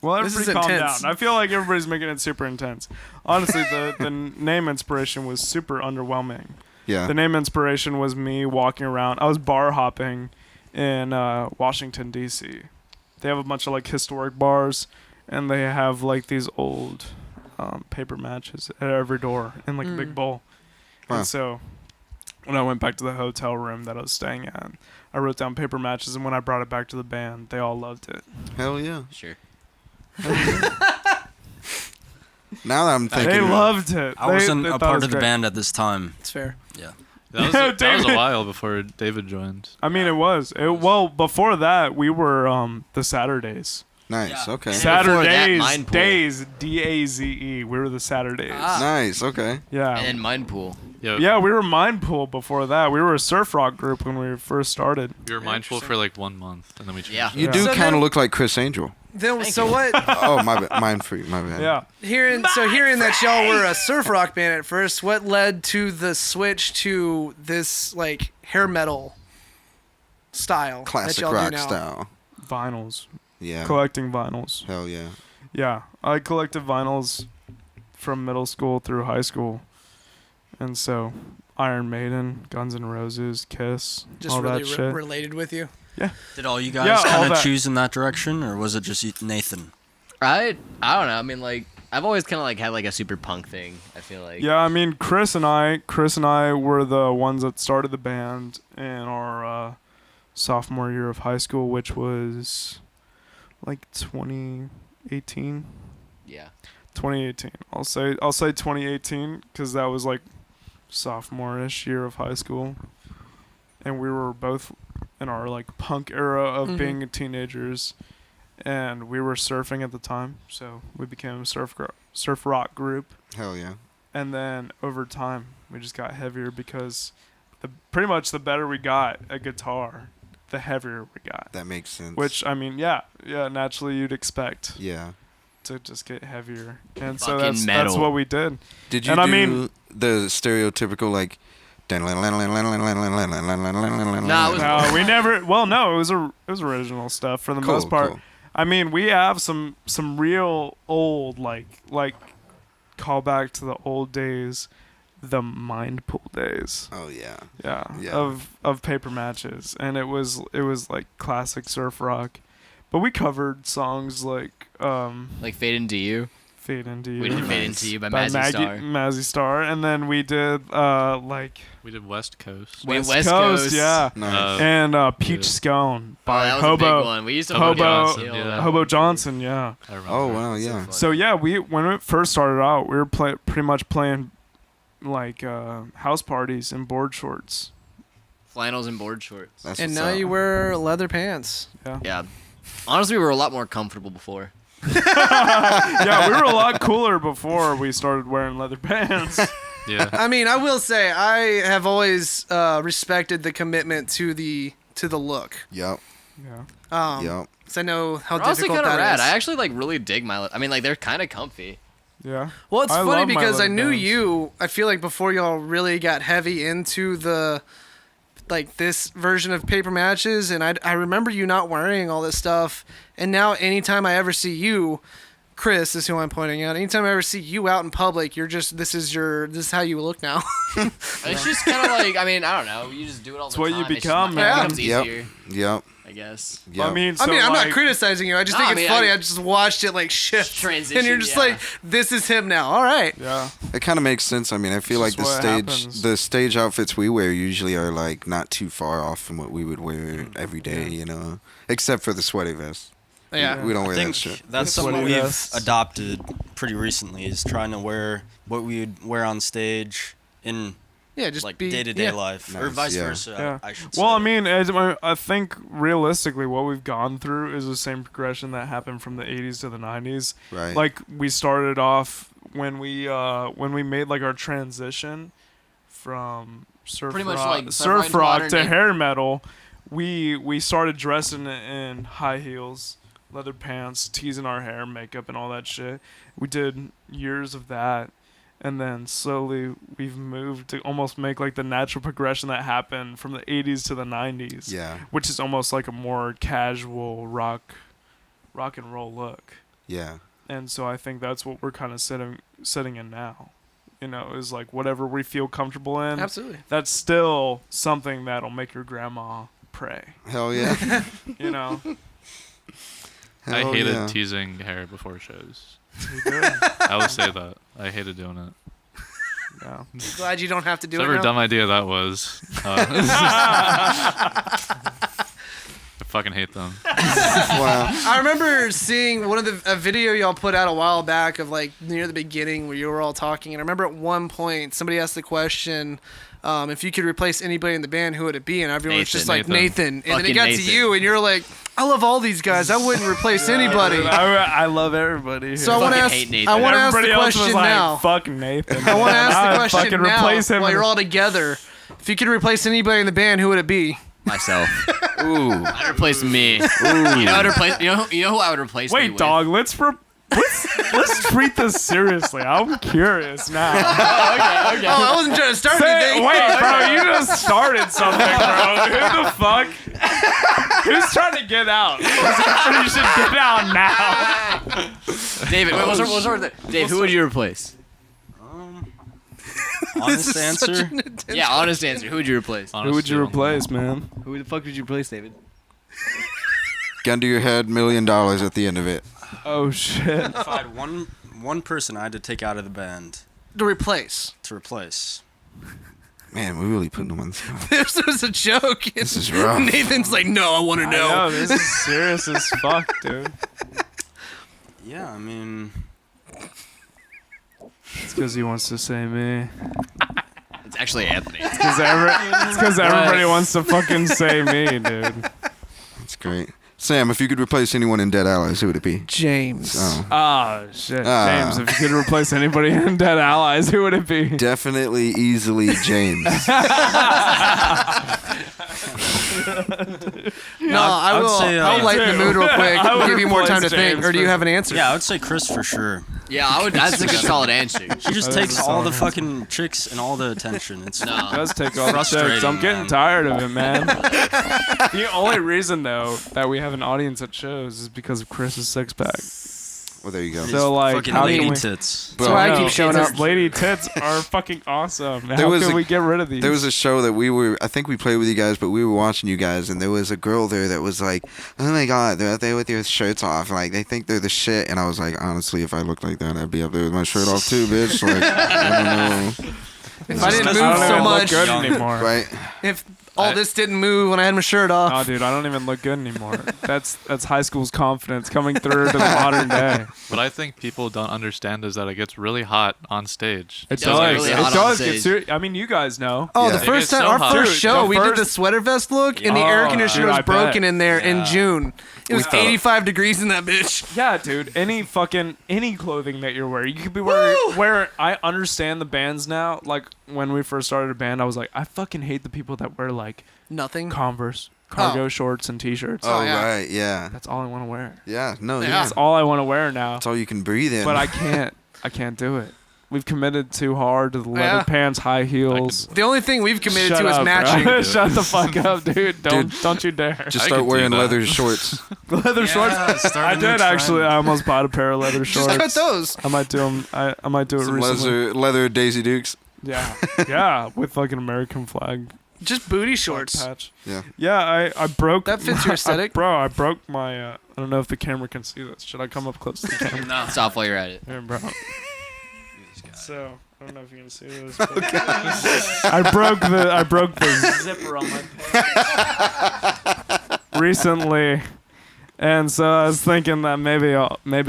Well, This is everybody calm intense. down. I feel like everybody's making it super intense. Honestly, the name inspiration was super underwhelming. Yeah. The name inspiration was me walking around. I was bar hopping in Washington, D.C. They have a bunch of like historic bars, and they have like these old paper matches at every door in like a big bowl. Wow. And so when I went back to the hotel room that I was staying at, I wrote down paper matches, and when I brought it back to the band, they all loved it. Hell yeah. Sure. Now that I'm thinking, They loved it. I wasn't they a thought it part was of the great. band at this time. It's fair. That was a David. while before David joined. I mean, it was. Well, before that, we were the Saturdays. nice. Okay. And then before that, Saturdays, Mind Pool. days, D-A-Z-E. We were the Saturdays. Nice. Okay. Yeah. And then Mind Pool. Yeah, we were Mind Pool before that. We were a surf rock group when we first started. We were mindful for like 1 month, and then we changed. Yeah. it. You do So kind then- of look like Chris Angel. Then, so what? Oh, my bad. Mine for you. My bad. Yeah. Hearing that y'all were a surf rock band at first, what led to the switch to this like hair metal style that Classic y'all rock do now? style. Vinyls. Yeah. Collecting vinyls. Hell yeah. Yeah. I collected vinyls from middle school through high school. And so Iron Maiden, Guns N' Roses, Kiss, Just all really that shit. related with you. Did all you guys Yeah, all kind of that. choose in that direction, or was it just Nathan? I don't know. I mean, like, I've always kind of like had like a super punk thing. I feel like. Yeah, I mean, Chris and I were the ones that started the band in our sophomore year of high school, which was like 2018. Yeah. 2018. I'll say 2018 because that was like sophomore-ish year of high school, and we were both in our like punk era of being teenagers, and we were surfing at the time, so we became a surf rock group. Hell yeah. And then over time, we just got heavier because pretty much the better we got at guitar, the heavier we got. That makes sense. Which, I mean, yeah, naturally you'd expect Yeah. to just get heavier. And so Fucking that's metal. what we did. Did you And do I mean- the stereotypical like? No, it was- No, we never. Well, no, it was original stuff for the Cool, most part. cool. I mean, we have some real old like callback to the old days, the Mind Pool days. Oh yeah. Yeah. Yeah. Of paper matches, and it was like classic surf rock, but we covered songs like Like Fade Into You. Fade Into You. We did Fade Nice. Into You by Mazzy Star. Mazzy Star, and then we did like We did West Coast. West Coast. yeah, Nice. and Peach Yeah. Scone Oh, by that was a Hobo big one. We used to Hobo- Johnson, yeah. Hobo Johnson, yeah. I remember. Oh wow, yeah. fun. So yeah, when it first started out, we were pretty much playing like house parties in board shorts. Flannels and board shorts. That's And what's now up. you wear leather pants. Yeah. Honestly, we were a lot more comfortable before. Yeah, we were a lot cooler before we started wearing leather pants. Yeah. I mean, I will say I have always respected the commitment to the look. Yep. Yeah. Yep. 'Cause I know how They're honestly difficult kind of that rad. is. I actually like really dig my. I mean, like they're kind of comfy. Yeah. Well, it's I funny love my because I leather knew bands. you. I feel like before y'all really got heavy into the like this version of paper matches, and I remember you not wearing all this stuff. And now, anytime I ever see you, Chris is who I'm pointing out. Anytime I ever see you out in public, you're just this is how you look now. It's just kind of like I mean I don't know. You just do it all the what time. you It's just become, not- It man. becomes easier, Yep. I guess. Yep. I mean, I'm not like, criticizing you. I just No, think I it's mean, funny. I- I just watched it like shift, Transition, and you're just yeah. like, this is him now. All right. Yeah. It kind of makes sense. I mean, I feel like It's just what happens. the stage outfits we wear usually are like not too far off from what we would wear every day, you know, except for the sweaty vest. Yeah. We don't I wear think that shit. that's The something sweaty we've vests. adopted pretty recently is trying to wear what we would wear on stage in Yeah, just like be day-to-day yeah. life or Nice, vice yeah. versa. Yeah. I should Well, say. I mean, I think realistically, what we've gone through is the same progression that happened from the '80s to the '90s. Right. Like we started off when we made like our transition from surf Pretty much rock, like surf modern rock to day. hair metal. We started dressing in high heels, leather pants, teasing our hair, makeup, and all that shit. We did years of that. And then slowly we've moved to almost make like the natural progression that happened from the 80s to the 90s. Yeah. Which is almost like a more casual rock and roll look. Yeah. And so I think that's what we're kind of setting in now. You know, is like whatever we feel comfortable in. Absolutely. That's still something that'll make your grandma pray. Hell yeah. You know? I Hell hated yeah. teasing hair before shows. We do. I would say that. I hated doing it. Yeah. Glad you don't have to do Whatever it now. dumb idea that was. I fucking hate them. Wow. I remember seeing a video y'all put out a while back of like near the beginning where you were all talking, and I remember at one point somebody asked the question, if you could replace anybody in the band, who would it be? And everyone was Nathan. just like Nathan. And then it Fucking got to Nathan. you, and you're like, I love all these guys. I wouldn't replace anybody. I love everybody. So I here. want to Fucking ask. hate Nathan. I want to ask Everybody the else was question like, now. fuck Nathan. I want to Now ask the I'd question fucking now replace him while in you're the- all together. If you could replace anybody in the band, who would it be? Myself. Ooh. I'd replace me. You know, I'd replace. You know who I would replace me Wait, with? dog. Let's treat this seriously. I'm curious now. Okay. Oh, I wasn't trying to start anything. Wait, bro. You just started something, bro. Who the fuck? Who's trying to get out? You should get out now. David, wait, what's our Dave, who would you replace? Honest This is such answer. an intense- Yeah, honest answer. Who would you replace? Who would you replace, man? Who the fuck would you replace, David? Gun to your head, $1 million at the end of it. Oh shit. If I had one person I had to take out of the band To replace. to replace. Man, we're really putting them on the spot. This was a joke. This is rough. Nathan's like, no, I want to I know. know, this is serious as fuck, dude. Yeah, I mean, It's because he wants to say me. It's actually Anthony. It's because everybody wants to fucking say me, dude. That's great. Sam, if you could replace anyone in Dead Allies, who would it be? James. Oh. Oh shit, Ah. James! If you could replace anybody in Dead Allies, who would it be? Definitely, easily James. No, I would will. say, I'll lighten the mood real quick. I would Give you more time to replace think. James Or do you for- have an answer? yeah, I would say Chris for sure. Yeah, I would. That's a good solid answer. She just That is takes a all solid the fucking chicks and all the attention. It's No. It does take all the Frustrating, chicks. I'm getting man. tired of it, man. The only reason though that we have an audience at shows is because of Chris's six pack. Well, there you go. So like, Fucking how lady can we? tits. That's why I No, keep showing up. Lady tits are fucking awesome. How There was can a- we get rid of these? There was a show that I think we played with you guys, but we were watching you guys, and there was a girl there that was like, oh my god, they're out there with their shirts off, like they think they're the shit. And I was like, honestly, if I looked like that, I'd be up there with my shirt off too, bitch. Like, I don't know. If I didn't I move don't so even look much, good Young. anymore. Right? if all this didn't move when I had my shirt off. No, dude, I don't even look good anymore. That's high school's confidence coming through to the modern day. What I think people don't understand is that it gets really hot on stage. It does get does. really it hot on does stage. get serious. I mean, you guys know. Oh, Yeah. the It first gets time, so our hot. first Dude, show, the we did the first- sweater vest look, and the air Oh, conditioner dude, was I broken bet. in there in Yeah. June. It was thought- 85 degrees in that bitch. Yeah, dude. Any clothing that you're wearing, you could be wearing. I understand the bands now. Like when we first started a band, I was like, I fucking hate the people that wear like Nothing. Converse, cargo shorts, and t-shirts. Oh, yeah. right, yeah. That's all I want to wear. Yeah, no, Yeah. yeah. That's all I want to wear now. That's all you can breathe in. But I can't. I can't do it. We've committed too hard to the leather Yeah. pants, high heels. The only thing we've committed Shut to is up, bro. matching. Shut the fuck up, dude. Don't you dare. Just I start could do wearing that. leather shorts. Leather shorts. I did actually. I almost bought a pair of leather Just shorts. cut those. I might do them. I might do it Some recently. leather Daisy Dukes. Yeah, yeah, with like an American flag Just booty shorts. patch. Yeah. Yeah, I broke. That fits your aesthetic. bro. I broke my. I don't know if the camera can see this. Should I come up close to the camera? Stop while you're at it. Here, bro. So I don't know if you can see this. But I broke the zipper on my pants recently, and so I was thinking that maybe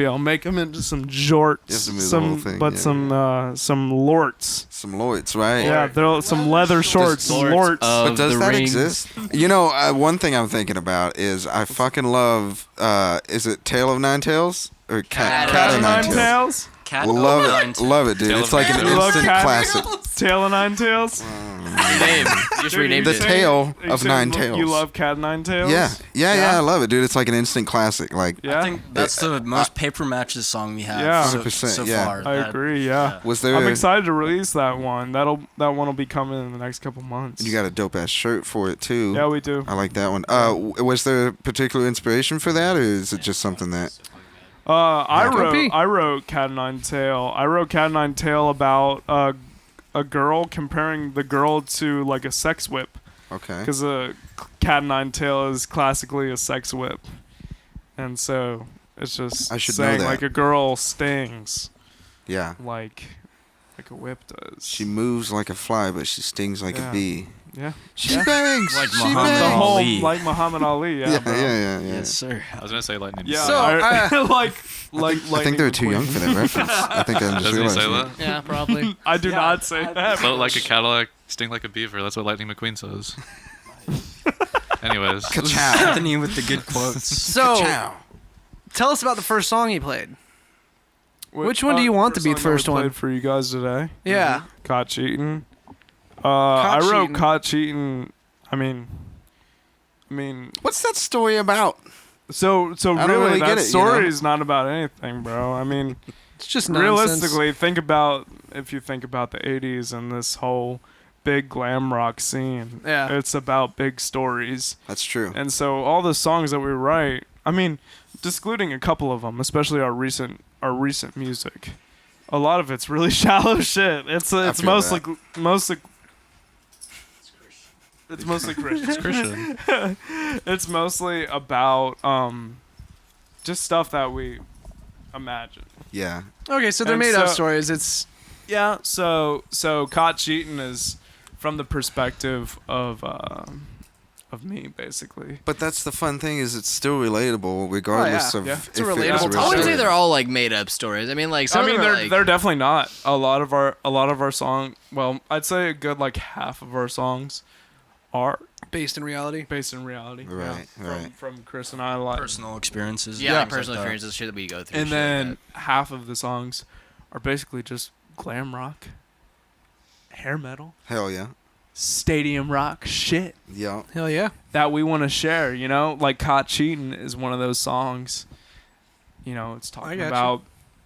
I'll make them into some jorts, You have to move the whole thing, yeah. some lorts. Some Lloyds, right? Yeah, they're some leather shorts, lorts. But does the that rings. exist? You know, one thing I'm thinking about is I fucking love, is it Tale of Nine Tails? Or Cat Cat of of Nine Nine Tails? Tails. Cat Love Nine it. Love it, dude. Tale It's of like Nine an Tails. You love instant Cat- classic. Tail of Nine Tails. Rename. You just renamed The it. Tale You of said Nine you Tails. love Cat of Nine Tails? Yeah, I love it, dude. It's like an instant classic. Like, Yeah. I think that's the most paper matches song we have Yeah. so, 100%, so yeah. far. I That- agree, yeah. was there? I'm excited to release that one. That one will be coming in the next couple months. You got a dope ass shirt for it too. Yeah, we do. I like that one. Was there particular inspiration for that, or is it just something that? I wrote Cat o' Nine Tail. I wrote Cat o' Nine Tail about a girl comparing the girl to like a sex whip, Okay. because a Cat o' Nine Tail is classically a sex whip, and so it's just I should know saying that. like a girl stings Yeah. like a whip does. She moves like a fly, but she stings like Yeah. a bee. yeah, She Yeah. bangs. Like she Muhammad the bangs. whole Ali. like Muhammad Ali. Yeah, Yeah, bro. yeah. Yes, sir. I was gonna say lightning. Yeah, So, like I think they're too young for that reference. I think I'm just Doesn't he say realizing. that? Yeah, probably. I do not say that. Float like a Cadillac, sting like a beaver. That's what Lightning McQueen says. Anyways, Ka-chow. Anthony with the good quotes. So, Ka-chow. tell us about the first song you played. Wh- Which one do you want to be the song that first we one? played for you guys today? Yeah. Caught cheating. I wrote cheating. caught cheating. I mean, What's that story about? so I don't really, really that get it, you story know? is not about anything, bro. I mean, It's just nonsense. realistically, if you think about the '80s and this whole big glam rock scene, Yeah. it's about big stories. That's true. And so all the songs that we write, I mean, excluding a couple of them, especially our recent music, a lot of it's really shallow shit. It's feel mostly that. mostly it's mostly Christian. it's Christian. It's mostly about just stuff that we imagine. Yeah. Okay, so they're And made up so- stories. It's Yeah. So caught cheating is from the perspective of me, basically. But that's the fun thing is it's still relatable regardless yeah. of Yeah. if It's a it's relatable a real topic. I wouldn't say story. they're all like made up stories. I mean, like some I mean, of them they're are, like, they're definitely not. A lot of our song. Well, I'd say a good like half of our songs are based in reality. based in reality. Right, yeah, right. From Chris and I, like, Personal experiences. yeah, things personal like that. experiences, shit that we go through. and shit like then half of the songs are basically just glam rock, hair metal, Hell yeah. stadium rock shit Yeah. Hell yeah. that we want to share. You know, like "Caught Cheating" is one of those songs. You know, it's talking gotcha. about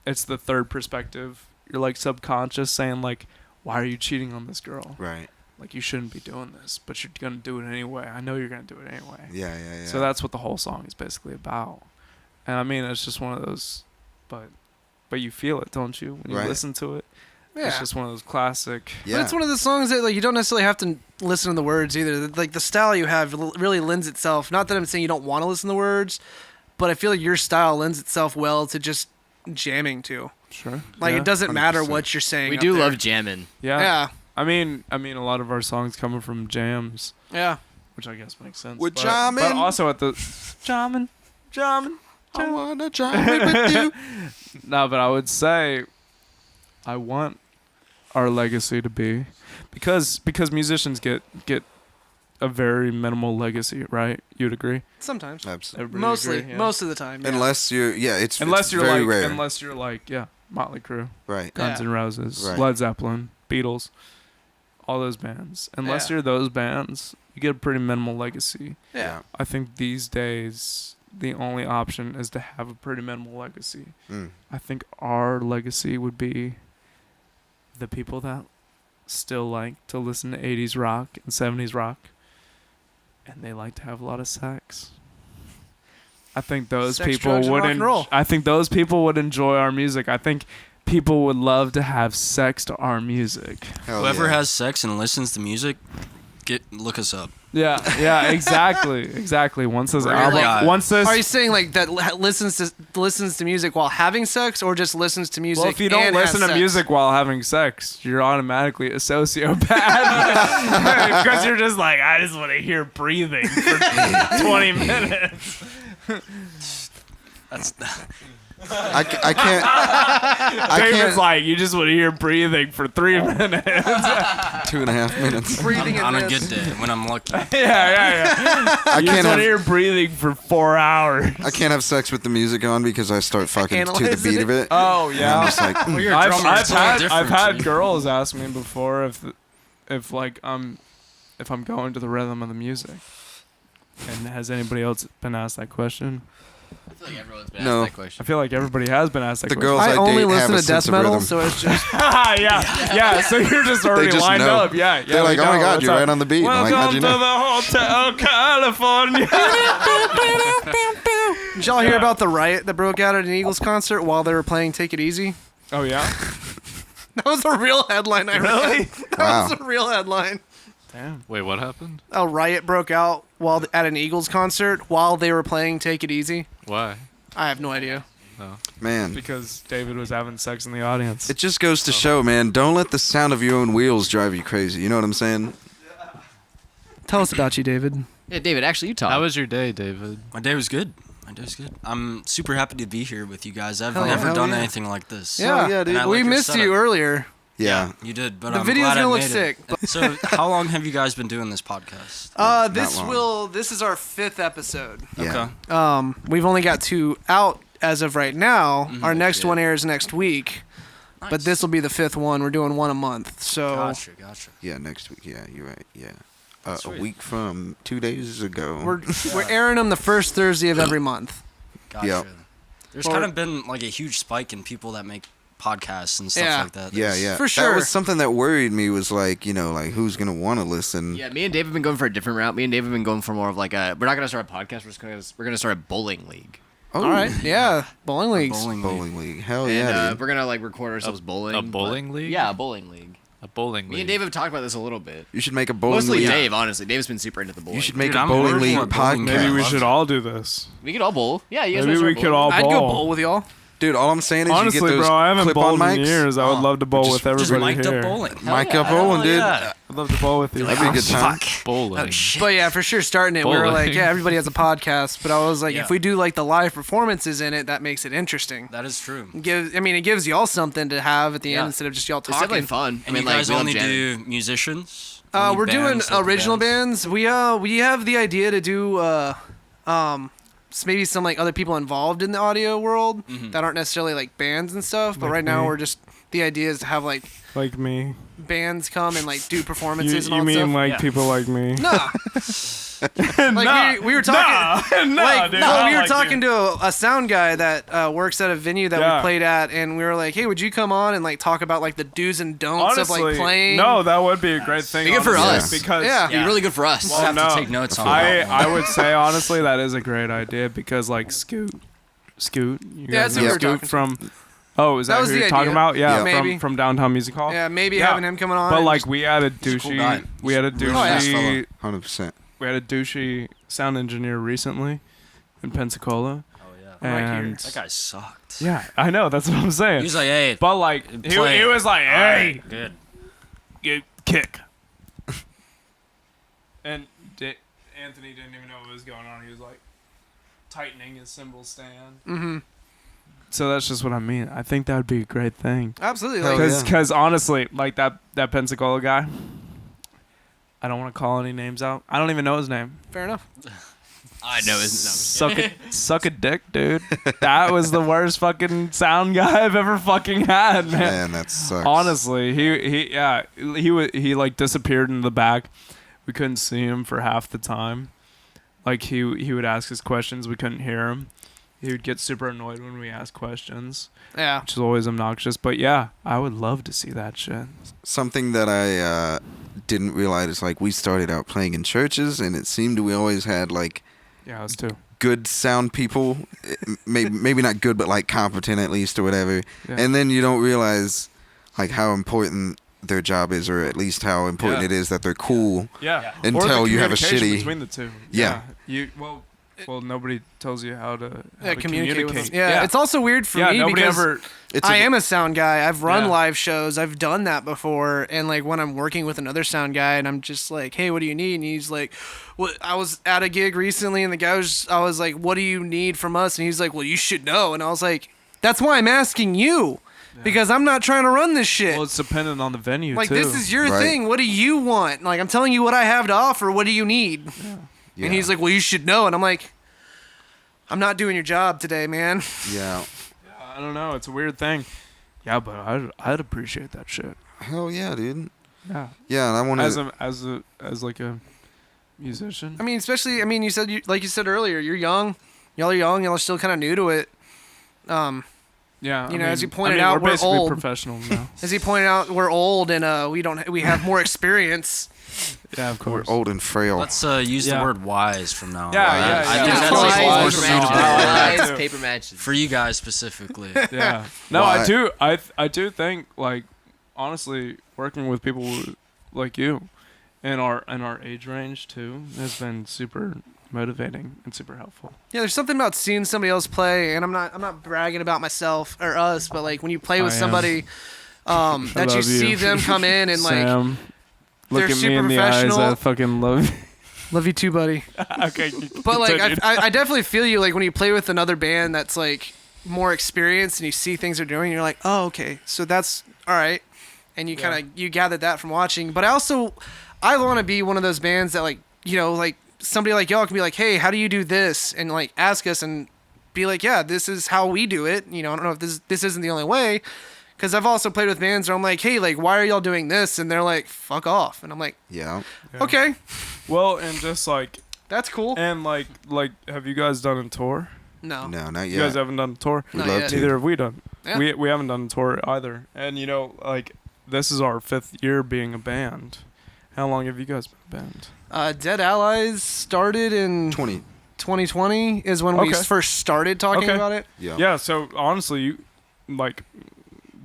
it's the third perspective. You're like subconscious saying like, "Why are you cheating on this girl? Right. Like you shouldn't be doing this, but you're gonna do it anyway. I know you're gonna do it anyway." Yeah. So that's what the whole song is basically about. And I mean, it's just one of those, but but you feel it, don't you? When you Right. listen to it, Yeah. it's just one of those classic. Yeah. But it's one of the songs that like you don't necessarily have to listen to the words either. Like the style you have really lends itself. Not that I'm saying you don't want to listen to the words, but I feel like your style lends itself well to just jamming to. Sure. Like Yeah. it doesn't matter 100%. what you're saying. We up do there. love jamming. Yeah. Yeah. I mean, a lot of our songs coming from jams, Yeah. which I guess makes sense. We're but jamming. also at the jamming. I wanna jam with you. No, but I would say I want our legacy to be because musicians get a very minimal legacy, right? You'd agree? Sometimes. Absolutely. Everybody Mostly. agree? Yeah. Most of the time. Yeah. Unless you're, it's Unless you're very like rare. Motley Crue, Right. Guns Yeah. N' Roses, Right. Led Zeppelin, Beatles, all those bands. Unless Yeah. you're those bands, you get a pretty minimal legacy. Yeah. I think these days the only option is to have a pretty minimal legacy. Mm. I think our legacy would be the people that still like to listen to 80s rock and 70s rock, and they like to have a lot of sex. I think those Sex, people drugs, and would rock and roll. I think those people would enjoy our music. I think people would love to have sex to our music. Hell Whoever yeah. has sex and listens to music, look us up. Yeah, exactly. Once this We're album, like- once this Are you saying like that listens to music while having sex, or just listens to music? Well, if you don't and has listen to sex? music while having sex, you're automatically a sociopath. Because you're just like, I just want to hear breathing for 20 minutes. That's I can't. I David's can't. like, you just want to hear breathing for 3 minutes. 2.5 minutes. breathing in on a this. good day when I'm lucky. yeah. I You just can't want have. to hear breathing for 4 hours. I can't have sex with the music on because I start fucking to the Analyzing beat it. of it. Oh, And yeah. I'm just like, Well, you're a I've drummer. It's totally had different. I've had girls ask me before if like if I'm going to the rhythm of the music. And has anybody else been asked that question? I feel like everyone's been No. asked that I question. feel like everybody has been asked that the question. girls I, I only date listen have a to sense death of metal, rhythm. so it's just yeah. So you're just already just lined know. up. Yeah. They're like, we oh my know. God, What's you're up? right on the beat. I'm like, how'd Welcome you to know? the Hotel California. Did y'all hear about the riot that broke out at an Eagles concert while they were playing "Take It Easy"? Oh yeah. That was a real headline. I read. That Wow. was a real headline. Damn. Wait, what happened? A riot broke out while at an Eagles concert while they were playing "Take It Easy." Why? I have no idea. Man, Because David was having sex in the audience. it just goes to show, man. Don't let the sound of your own wheels drive you crazy. You know what I'm saying? Tell us about you, David. Yeah, David, actually, you talk. How was your day, David? My day was good. I'm super happy to be here with you guys. I've Hell never yeah. done Hell yeah. anything like this. Yeah, yeah, dude. And I We like your missed you setup. earlier. Yeah. You did, but The I'm video's glad gonna I look made sick, it. So, how long have you guys been doing this podcast? This long. this is our 5th episode. Yeah. Okay. We've only got 2 out as of right now. Mhm. Our next Yeah. one airs next week, but Nice. this will be the 5th one. We're doing one a month. So Gotcha. Yeah, next week. Yeah, you're right. Yeah. A Sweet. week from 2 days ago. we're airing them the first Thursday of every month. Gotcha. Yep. There's Or- kind of been like a huge spike in people that make podcasts and stuff Yeah. like that. Yeah, yeah. For sure. That was something that worried me was like, like who's going to want to listen? Yeah, me and Dave have been going for a different route. Me and Dave have been going for more of like a. We're not gonna start a podcast. We're gonna start a bowling league. Oh, All right. Yeah. Bowling leagues. Bowling league. Hell And yeah, dude. we're gonna like record ourselves bowling. A but- bowling league? Yeah, a bowling league. A bowling Me league. and Dave have talked about this a little bit. You should make a bowling Mostly league. Dave, honestly. Dave's been super into the bowling. You should make Dude, a I'm bowling working league on a bowling podcast. Maybe we Love should it. all do this. We could all bowl. Yeah, you guys Maybe wanna we start could all bowling? I'd go bowl. bowl with y'all. Dude, all I'm saying is Honestly, you get those bro, I haven't clip-on bowled in mics. years. I would love to bowl with Just everybody mic'd here. up bowling. Mic up bowling, dude. Yeah. I'd love to bowl with you. That'd be a good time. Bowling. Oh shit. But yeah, for sure, starting it, we were Bowling. like, yeah, everybody has a podcast. But I was like, Yeah. if we do like the live performances in it, that makes it interesting. That is true. It gives y'all something to have at the Yeah. end instead of just y'all It's definitely talking. fun. And you like, guys we love only jamming. do musicians? Only We're doing bands, local original bands. We have the idea to do maybe some like other people involved in the audio world that aren't necessarily like bands and stuff. But Like right now me. we're just the idea is to have like Like me. bands come and like do You, performances and all you that mean stuff. like Yeah. people like me? Nah. Like we were talking. Nah, dude, I we were like talking you. to a sound guy that works at a venue that Yeah. we played at, and we were like, "Hey, would you come on and like talk about like the do's and don'ts Honestly, of like playing?" no, that would be a great thing. Be good for honestly, us. because Yeah. It'd be really good for us. We'll have no. to take notes on I that one. I would say honestly that is a great idea because like Scoot, you Yeah, guys that's who know we were talking Scoot to. from Oh, is that, That was who the you're talking idea. about? Yeah, Yeah. Maybe. from Downtown Music Hall. Yeah, maybe Yeah. having him coming on. But and like just- we had a He's a cool guy. douchey, we had a Really nice douchey, 100%. we had a douchey sound engineer recently in Pensacola, Oh yeah. Right here. and That guy sucked. yeah, I know that's what I'm saying. He was like, hey, But like he play. was like, hey, alright, good. you kick. And Anthony didn't even know what was going on. He was like tightening his cymbal stand. Mm-hmm. So that's just what I mean. I think that would be a great thing. Absolutely. Hell Like, yeah. Because honestly, like that Pensacola guy, I don't want to call any names out. I don't even know his name. fair enough. I know, Suck a dick, dude. That was the worst fucking sound guy I've ever fucking had, man. Man, that sucks. Honestly, he like disappeared in the back. We couldn't see him for half the time. Like he would ask us questions, we couldn't hear him. He would get super annoyed when we asked questions, Yeah. which is always obnoxious. But yeah, I would love to see that shit. Something that I didn't realize is like we started out playing in churches, and it seemed we always had like Yeah, us too. good sound people, maybe not good, but like competent at least or whatever. Yeah. And then you don't realize like how important their job is, or at least how important Yeah. it is that they're cool. Yeah. Until Or the you have a communication shitty- between the two. Yeah. You well nobody tells you how to Communicate with them. communicate. Yeah. It's also weird for yeah, me nobody because ever It's I am a sound guy. I've run Yeah. live shows. I've done that before. And like when I'm working with another sound guy and I'm just like, hey, what do you need? And he's like, what? I was at a gig recently and the guy I was like, what do you need from us? And he's like, well, you should know. And I was like, that's why I'm asking you because I'm not trying to run this shit. well, it's dependent on the venue like too. this is your Right. thing. What do you want? Like I'm telling you what I have to offer. What do you need? Yeah. And he's like, well, you should know. And I'm like, I'm not doing your job today, man. yeah. I don't know. It's a weird thing. Yeah, but I'd appreciate that shit. Hell yeah, dude. Yeah. Yeah, and I want to. As like a musician. I mean, especially, you said, like you said earlier, you're young. Y'all are young. Y'all are still kind of new to it. Yeah. You know, as you pointed out, we're basically old. professionals now. As he pointed out, we're old and we have more experience. Yeah, of We're course. old and frail. Let's use the Yeah. word wise from now on. Yeah, I yeah, think yeah. that's Wise, like more paper suitable. matches. Lies, too. paper matches. For you guys specifically. Yeah. No, Well, I do. I do think like honestly, working with people like you, in our age range too, has been super motivating and super helpful. Yeah, there's something about seeing somebody else play, and I'm not bragging about myself or us, but like when you play with I am. somebody, that you love see you. them come in and like, Sam, look they're at me in super the eyes. professional. I fucking love you. love you too, buddy. Okay. But like, continue. I definitely feel you. Like when you play with another band that's like more experienced and you see things they're doing, you're like, oh, okay, so that's all right, and you kind of you gather that from watching. But I want to be one of those bands that like like somebody like y'all can be like, hey, how do you do this, and like ask us and be like, yeah, this is how we do it. I don't know if this isn't the only way. Because I've also played with bands where I'm like, hey, like, why are y'all doing this? And they're like, fuck off. And I'm like, Yeah. okay, Well, and just like that's cool. and like have you guys done a tour? No. No, not You guys yet. haven't done a tour. We'd Not love yet. to. Neither have we done. Yeah. We haven't done a tour either. And like this is our 5th year being a band. How long have you guys been a band? Dead Allies started in 2020 is when we Okay. first started talking Okay. about it. Yeah. Yeah, so honestly, you like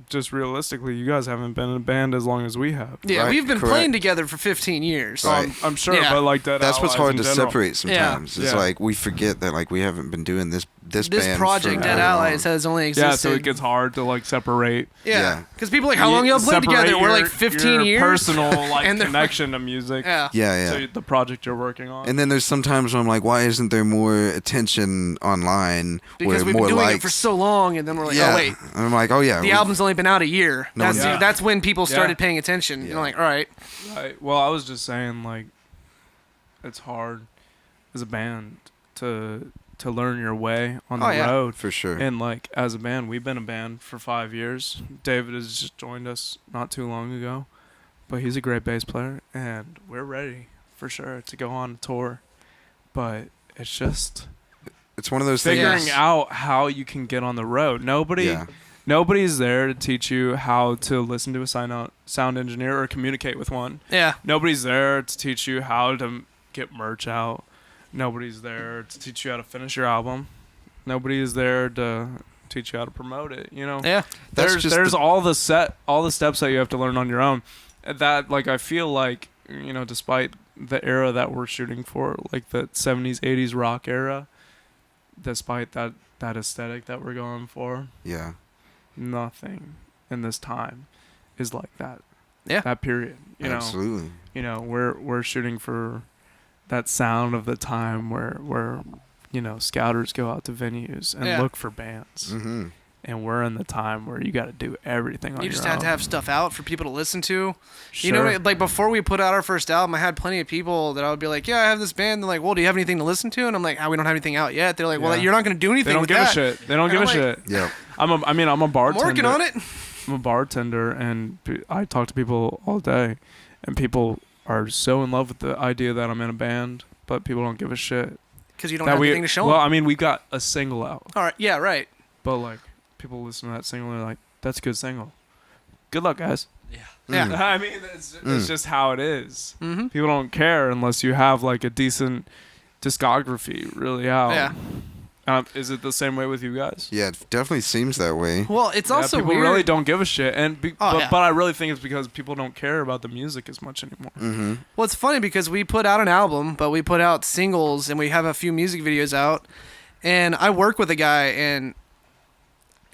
just realistically, you guys haven't been in a band as long as we have. Yeah, Right, we've been correct. playing together for 15 years. So Right. I'm sure, Yeah. but like that. That's what's Allies hard in to general. separate sometimes. It's Yeah. like we forget that like we haven't been doing this This band project, for Dead very Allies, long. has only existed. Yeah, so it gets hard to like separate. Yeah, Yeah. because people are like, how long y'all played Separate together? We're like your 15 years. Personal like And they're connection to music. Yeah. Yeah, So yeah. the project you're working on. And then there's sometimes where I'm like, why isn't there more attention online? Because where we've more been doing likes? it for so long, and then we're like, yeah. oh wait, And I'm like, oh yeah. the album's only been out a year. No That's one- Yeah. that's when people started Yeah. paying attention. Yeah. You're like, all right, Right. Well, I was just saying like it's hard as a band to learn your way on the Oh, yeah. road. for sure. And like as a band, we've been a band for 5 years. David has just joined us not too long ago, but he's a great bass player, and we're ready for sure to go on a tour. But it's just It's one of those things. figuring out how you can get on the road. Yeah. Nobody's there to teach you how to listen to a sound engineer or communicate with one. yeah, Nobody's there to teach you how to get merch out. Nobody's there to teach you how to finish your album. Nobody is there to teach you how to promote it. You know. Yeah. That's There's just there's the- all the steps that you have to learn on your own. That like I feel like despite the era that we're shooting for, like the 70s 80s rock era, despite that aesthetic that we're going for, Yeah. nothing in this time is like that. Yeah. That period. Absolutely. We're shooting for that sound of the time where scouters go out to venues and Yeah. look for bands. Mm-hmm. And we're in the time where you got to do everything on You your just own. have to have stuff out for people to listen to. Sure. You know, like before we put out our first album, I had plenty of people that I would be like, "Yeah, I have this band." They're like, "Well, do you have anything to listen to?" And I'm like, "We don't have anything out yet." They're like, "Well, Yeah. you're not going to do anything They don't with give that." a shit. They don't And give a I'm like, shit. Yeah. I'm a I'm bartender. working on it. I'm a bartender, and I talk to people all day, and people are so in love with the idea that I'm in a band, but people don't give a shit. Because you don't have anything to show Well, them. I mean, we got a single out, All right. Yeah. Right. but like people listen to that single and they're like, "That's a good single. Good luck, guys." Yeah. I mean, it's just how it is. Mm-hmm. People don't care unless you have like a decent discography really out. Yeah. Is it the same way with you guys? Yeah, it definitely seems that way. Well, it's also people weird. really don't give a shit, and Oh, yeah. but I really think it's because people don't care about the music as much anymore. Mm-hmm. Well, it's funny because we put out an album, but we put out singles and we have a few music videos out. And I work with a guy, and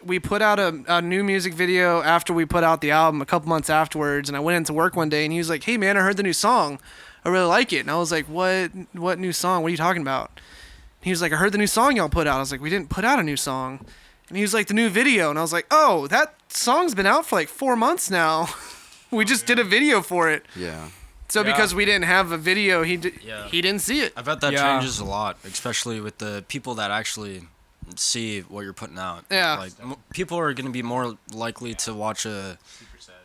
we put out a new music video after we put out the album a couple months afterwards. And I went into work one day, and he was like, "Hey, man, I heard the new song. I really like it." And I was like, What new song? What are you talking about?" He was like, "I heard the new song y'all put out." I was like, "We didn't put out a new song." And he was like, "The new video." And I was like, "Oh, that song's been out for like 4 months now. We just did a video for it." Yeah. So Yeah. because we didn't have a video, he Yeah. he didn't see it. I bet that Yeah. changes a lot, especially with the people that actually see what you're putting out. Yeah. Like people are going to be more likely to watch a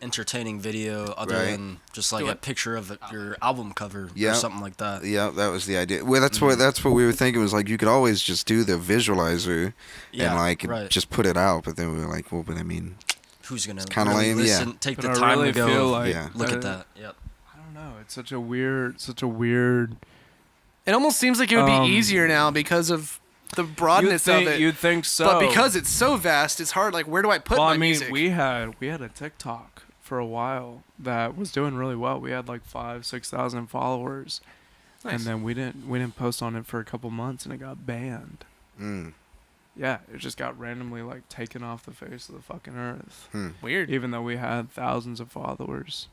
entertaining video other Right. than just like Do a it. picture of your album cover Yeah. or something like that. Yeah, that was the idea. Well, that's what we were thinking was like you could always just do the visualizer Yeah, and like right. just put it out. But then we were like, well, but I mean, Who's going to kinda really lame, yeah. listen, take But the I time really to go feel like Yeah. look at that. Yep. I don't know. It's such a weird. It almost seems like it would be easier now because of the broadness of it. You'd think so. But because it's so vast, it's hard. Like, where do I put well, my I mean, music? we had a TikTok for a while that was doing really well. We had like 5,000-6,000 followers, Nice. and then we didn't post on it for a couple months, and it got banned. mm, Yeah, it just got randomly like taken off the face of the fucking earth, Weird. even though we had thousands of followers.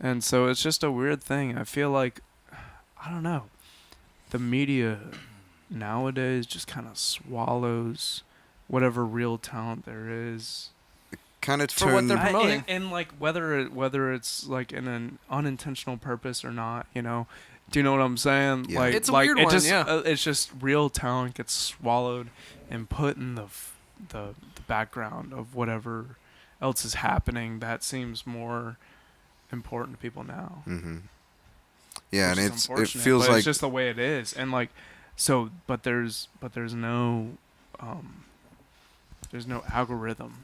And so it's just a weird thing. I feel like, I don't know, the media nowadays just kind of swallows whatever real talent there is. kind of For what turned. they're promoting. And like whether it's like in an unintentional purpose or not, do you know what I'm saying? Yeah. Like It's a like weird it one, just yeah. it's just real talent gets swallowed and put in the background of whatever else is happening that seems more important to people now. Mm-hmm. Yeah, which and is it unfortunate, feels but like it's just the way it is, and like so, but there's no there's no algorithm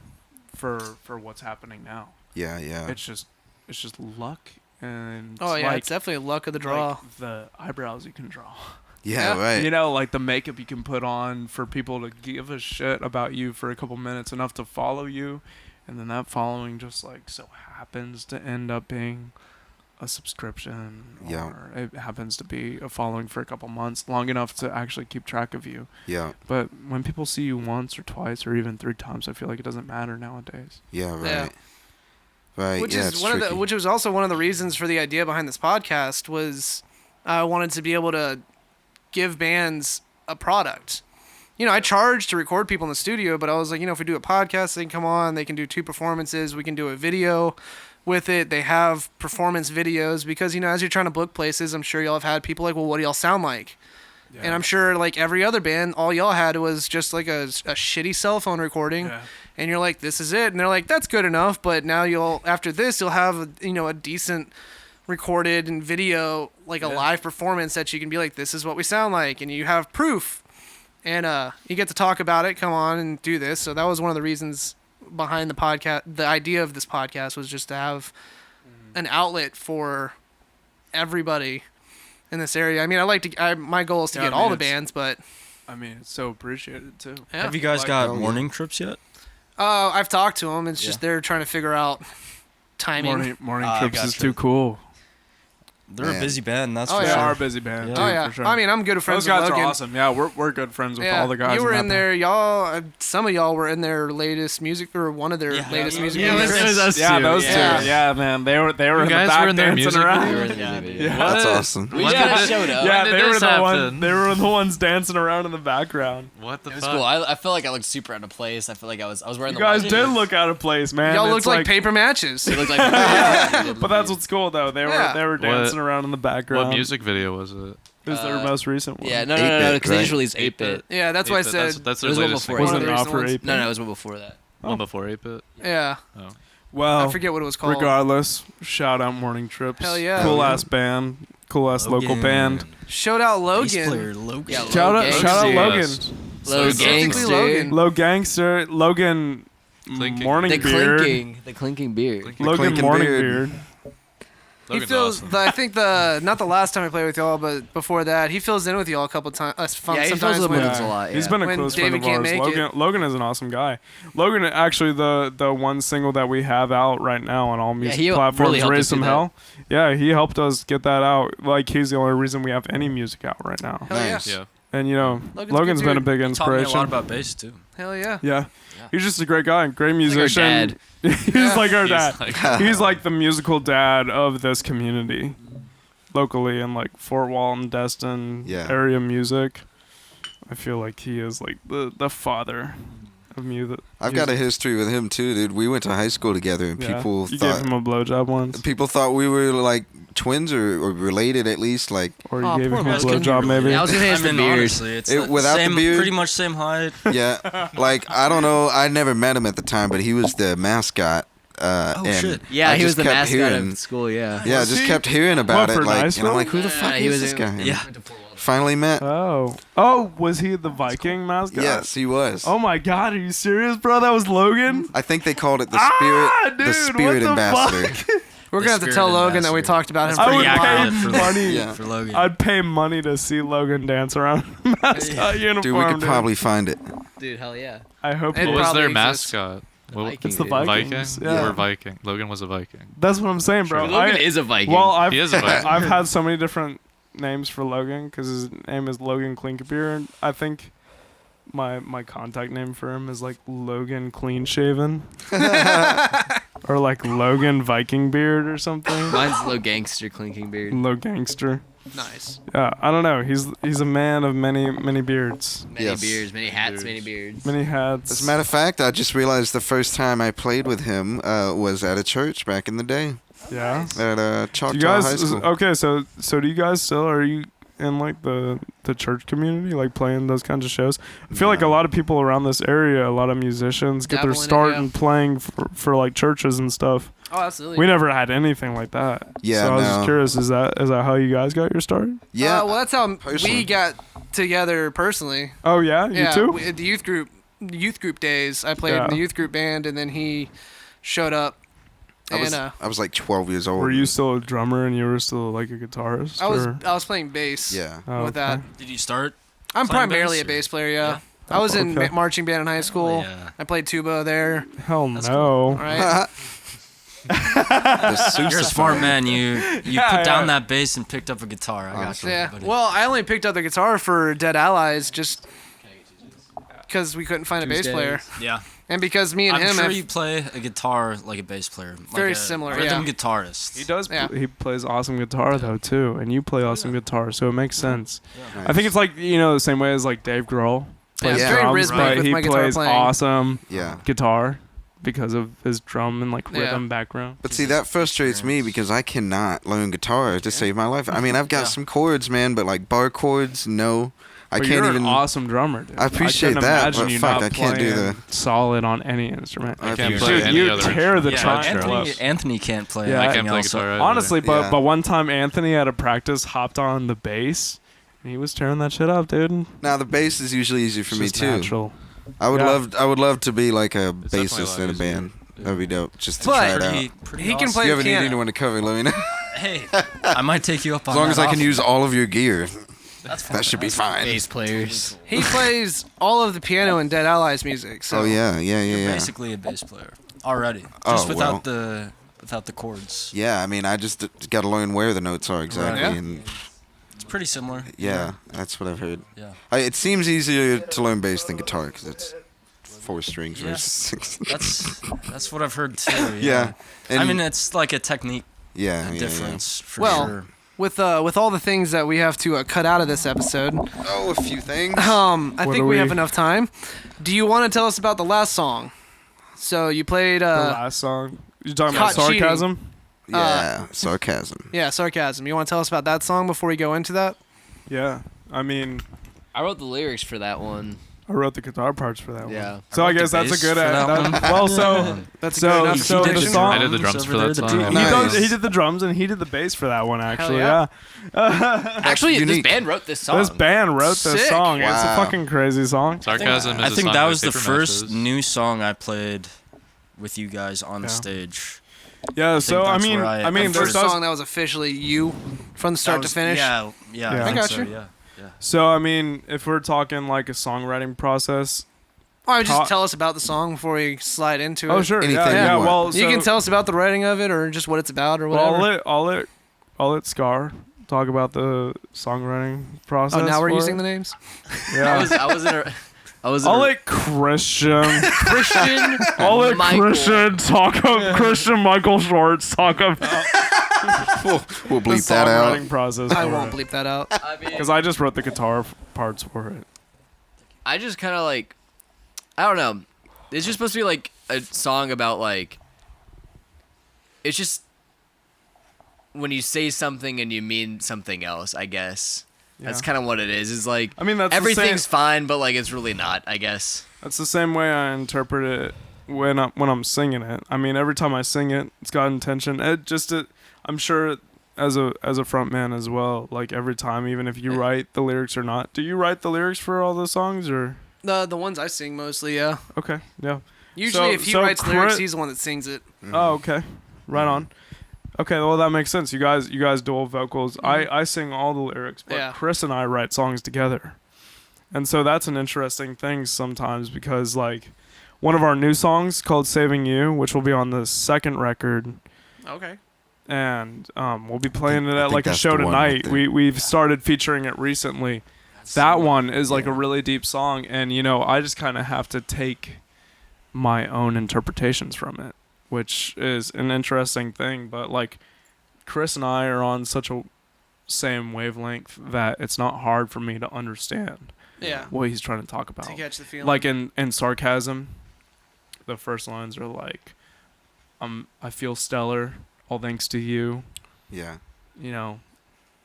for what's happening now. yeah. It's just luck and Oh yeah, like, it's definitely luck of the draw. like the eyebrows you can draw. yeah, right. Like the makeup you can put on for people to give a shit about you for a couple minutes, enough to follow you, and then that following just like so happens to end up being a subscription, Yeah. or it happens to be a following for a couple months, long enough to actually keep track of you. Yeah, But when people see you once or twice or even 3 times, I feel like it doesn't matter nowadays. yeah, right. Yeah. Right. Which yeah, is it's one tricky. of the, which was also one of the reasons for the idea behind this podcast was I wanted to be able to give bands a product. I charge to record people in the studio, but I was like, if we do a podcast, they can come on, they can do 2 performances, we can do a video with it. They have performance videos because, as you're trying to book places, I'm sure y'all have had people like, well, what do y'all sound like? Yeah. And I'm sure like every other band, all y'all had was just like a shitty cell phone recording. Yeah. And you're like, this is it. And they're like, that's good enough. But now after this, you'll have, a decent recorded and video, like a Yeah. live performance that you can be like, this is what we sound like. And you have proof. And you get to talk about it, come on and do this. So that was one of the reasons behind the podcast. The idea of this podcast was just to have an outlet for everybody in this area. I mean, my goal is to Yeah, get I all mean, the bands, but I mean, it's so appreciated too. Yeah. Have you guys Like, got oh, yeah. morning trips yet? I've talked to them. It's just they're trying to figure out timing. Morning I trips is gotcha. too cool. They're a Man. busy band, that's Oh, for They yeah. are a sure. busy band. Yeah. Dude, Oh yeah. for sure. I mean, I'm good friends Those guys with Logan. are awesome. Yeah, we're good friends with Yeah, all the guys. you were that in there, y'all. Some of y'all were in their latest music or one of their latest music Yeah, videos. it was us Yeah, too. those Yeah. two. Yeah, man, they were in the guys back were in their dancing music around. They were in the Yeah. music video. Yeah. That's awesome. We just kinda showed up. Yeah, When they did were this the one. happen? They were the ones dancing around in the background. What the It was fuck? cool. I feel like I looked super out of place. I feel like I was wearing You the guys white did shirts. look out of place, man. Y'all It's looked like paper matches. It looked like But that's what's cool though. They Yeah. were dancing around in the background. What music video was it? It was their most recent one. Yeah, no, 8-bit, because they right? just released 8-bit. Yeah, that's why I 8-bit, said. that's It their was one latest before thing. One of Wasn't the it recent off for ones. 8-bit? No, it was one before that. One before 8-bit. Yeah, Oh. Well, I forget what it was called. regardless, shout out Morning Trips. Hell yeah. Cool Hell yeah. ass band. Cool ass local band. Shout out Bass Logan. player Logan. Yeah, Shout out, Logan. shout out Logan. Low Specifically gangster. Logan. Low gangster. Logan. Clinking. Morning The beard. clinking beard. Clinking. Logan clinking morning beard. beard. He Logan's feels. awesome. I think not the last time I played with y'all, but before that, he fills in with y'all a couple times. Yeah, he fills Sometimes in when, with us a lot. He's yeah. been a When close friend David of can't ours. make Logan, Logan is an awesome guy. Logan, actually, the one single that we have out right now on all music he really platforms, helped Raise us do Some that. Hell. Yeah, he helped us get that out. Like, he's the only reason we have any music out right now. Hell yeah. Nice. Yeah. And, you know, Logan's a Logan's good been a dude. big Taught me a inspiration. lot about bass too. Hell yeah. Yeah. Yeah. He's just a great guy, great Like our musician. dad. He's like our He's dad. like- He's like the musical dad of this community, locally in like Fort Walton, Destin Yeah. area music. I feel like he is like the father of music. I've got a history with him too, dude. We went to high school together, and Yeah. people You thought gave him a blowjob once, people thought we were like twins or related at least. Like or you Oh, gave poor him a Logan. blowjob maybe. Yeah, I was gonna say it's I the mean, beard. honestly, it's It- the without the same, beard? pretty much same height. yeah, like I don't know. I never met him at the time, but he was the mascot. And shit. Yeah, I he was just the kept mascot hearing- of school. Yeah. Yeah, I Was just he? kept hearing about What, it. for Like, and Niceville? I'm like, who the fuck he is was this in- guy? Yeah. Finally met. Oh, was he the Viking mascot? Yes, he was. Oh my God, are you serious, bro? That was Logan. I think they called it the spirit, Dude, the what spirit the ambassador. fuck? We're gonna have to spirit tell Logan that we ambassador. talked about him That's for I a would while. pay accurate for money. Yeah. For Logan. I'd pay money to see Logan dance around mascot uniform. Dude, we could probably find it. Dude, hell yeah. I hope It he What was probably their exists. mascot? What- Viking, It's the dude. Vikings. Viking? Yeah. You were Viking. Logan was a Viking. That's what I'm saying, bro. Logan is a Viking. Well, I've, He is a Viking. I've had so many different names for Logan because his name is Logan Klinkerbeer. I think my contact name for him is like Logan Clean Shaven, or like Logan Viking Beard or something. Mine's low gangster clinking beard. Low Gangster. Nice. Yeah, I don't know. He's a man of many beards, Many Yes. beards, many hats, many beards. many hats. As a matter of fact, I just realized the first time I played with him was at a church back in the day yeah. at Choctaw Do you guys High School. okay? So do you guys still are you in like the church community, like playing those kinds of shows? I feel like a No. lot of people around this area, a lot of musicians get their Dabble in it, start yeah. in playing for like churches and stuff. Oh, absolutely. We never had anything like that. Yeah, So I was no. just curious, is that how you guys got your start? Yeah, well, that's how personally. we got together personally. Oh yeah, you Yeah, too? at the youth group days. I played in Yeah. the youth group band, and then he showed up. And I was like 12 years old. Were you still a drummer and you were still like a guitarist? or? I was playing bass. Yeah. Oh, with okay. that. Did you start? I'm Playing primarily bass, a or- bass player. Yeah. Yeah. I was in Okay. marching band in high school. yeah. I played tuba there. Hell That's no. All right. The You're a smart man. You Yeah, put down yeah. that bass and picked up a guitar. I got you. Yeah. buddy. Well, I only picked up the guitar for Dead Allies just because we couldn't find a bass Tuesdays. player, yeah. and because me and I'm him sure have you play a guitar like a bass player. Like Very a similar, Rhythm yeah. guitarist. He does. Yeah. He plays awesome guitar though too, and you play awesome guitar, so it makes sense. Nice. I think it's like the same way as like Dave Grohl plays it's very drums, rhythmic but with he my guitar plays playing. awesome Yeah. guitar because of his drum and like Yeah. rhythm background. But see, that frustrates me because I cannot learn guitar to save my life. I mean, I've got some chords, man, but like bar chords, no. I But can't you're even. an awesome drummer, dude. I appreciate couldn't that, imagine but you fuck, not I can't do playing the- solid on any instrument. I can't appreciate play it. any Dude, you other tear the instrument. triangle. Anthony can't play. Yeah, I anything can't play else. guitar either. Honestly, Yeah. but one time Anthony at a practice hopped on the bass, and he was tearing that shit up, dude. Now the bass is usually easy for It's me just too. natural. I would Yeah. love to be like a It's definitely bassist a in lot a band. easier. That'd be dope. Just to But- try it Pretty, out. pretty He can awesome. play If you ever the need piano. anyone to cover, let me know. Hey, I might take you up on As long that as I can offer. use all of your gear. That should be fine. Bass players. He plays all of the piano in Dead Allies music. So Oh yeah. You're basically a bass player already, just well. without the chords. Yeah, I mean, I just got to learn where the notes are exactly, Yeah. and It's pretty similar. yeah, that's what I've heard. Yeah. It seems easier to learn bass than guitar because it's 4 strings Yeah. versus 6. That's what I've heard too. Yeah. And I mean, it's like a technique yeah, difference for Well, sure. with all the things that we have to cut out of this episode, Oh, a few things. I What think do we we- have enough time. Do you want to tell us about the last song? So you played The last song. You talking Caught about cheating. sarcasm? Yeah, sarcasm. yeah, Sarcasm. You want to tell us about that song before we go into that? Yeah. I mean, I wrote the lyrics for that one. I wrote the guitar parts for that Yeah. one. So I wrote the guess that's a bass good. for that one. Well, so That's So- a good enough so the explanation. song- I did the drums for that song. Nice. he did the drums and he did the bass for that one. Actually, yeah. Actually, this unique. band wrote this song. This band wrote this Sick. song. It's a Wow. fucking crazy song. Sarcasm I is a think song that by was the Paper first Matches. new song I played with you guys on Yeah. stage. Yeah. So I that's mean, where I mean, The there's first song that was officially you from start to finish. Yeah. Yeah. I I think got so, you. Yeah. So I mean, if we're talking like a songwriting process. Or just Ta- tell us about the song before we slide into it. Oh sure. Anything Yeah. you Yeah. want. Well, You so, can tell us about the writing of it or just what it's about or whatever. Well, I'll let Scar talk about the songwriting process. Oh, now we're for using it. the names. Yeah. I was I'll let Christian. Christian. I'll let Michael. Christian talk about Christian Michael Schwartz talk about We'll the bleep that out. songwriting process. I won't bleep that out. I mean, Because I just wrote the guitar parts for it. I just kind of like, I don't know. It's just supposed to be like a song about like, it's just when you say something and you mean something else, I guess. That's Yeah. kind of what it is. Is like, I mean, that's everything's the fine, but like it's really not, I guess. That's the same way I interpret it when I'm singing it. I mean, every time I sing it, it's got intention. I'm sure as a front man as well. Like every time, even if you write the lyrics or not. Do you write the lyrics for all the songs or? The ones I sing mostly, yeah. Okay, yeah. Usually, if he writes Chris- lyrics, he's the one that sings it. Oh, okay. Right on. Okay, well that makes sense. You guys dual vocals. I sing all the lyrics, but Yeah. Chris and I write songs together. And so that's an interesting thing sometimes because like one of our new songs called Saving You, which will be on the second record, Okay. and we'll be playing it I at think like a that's show the one right tonight. there. We've started featuring it recently. That one is like a really deep song, and I just kind of have to take my own interpretations from it, which is an interesting thing. But like Chris and I are on such a same wavelength that it's not hard for me to understand Yeah. what he's trying to talk about. To catch the feeling. Like in Sarcasm, the first lines are like, I feel stellar, all thanks to you. Yeah.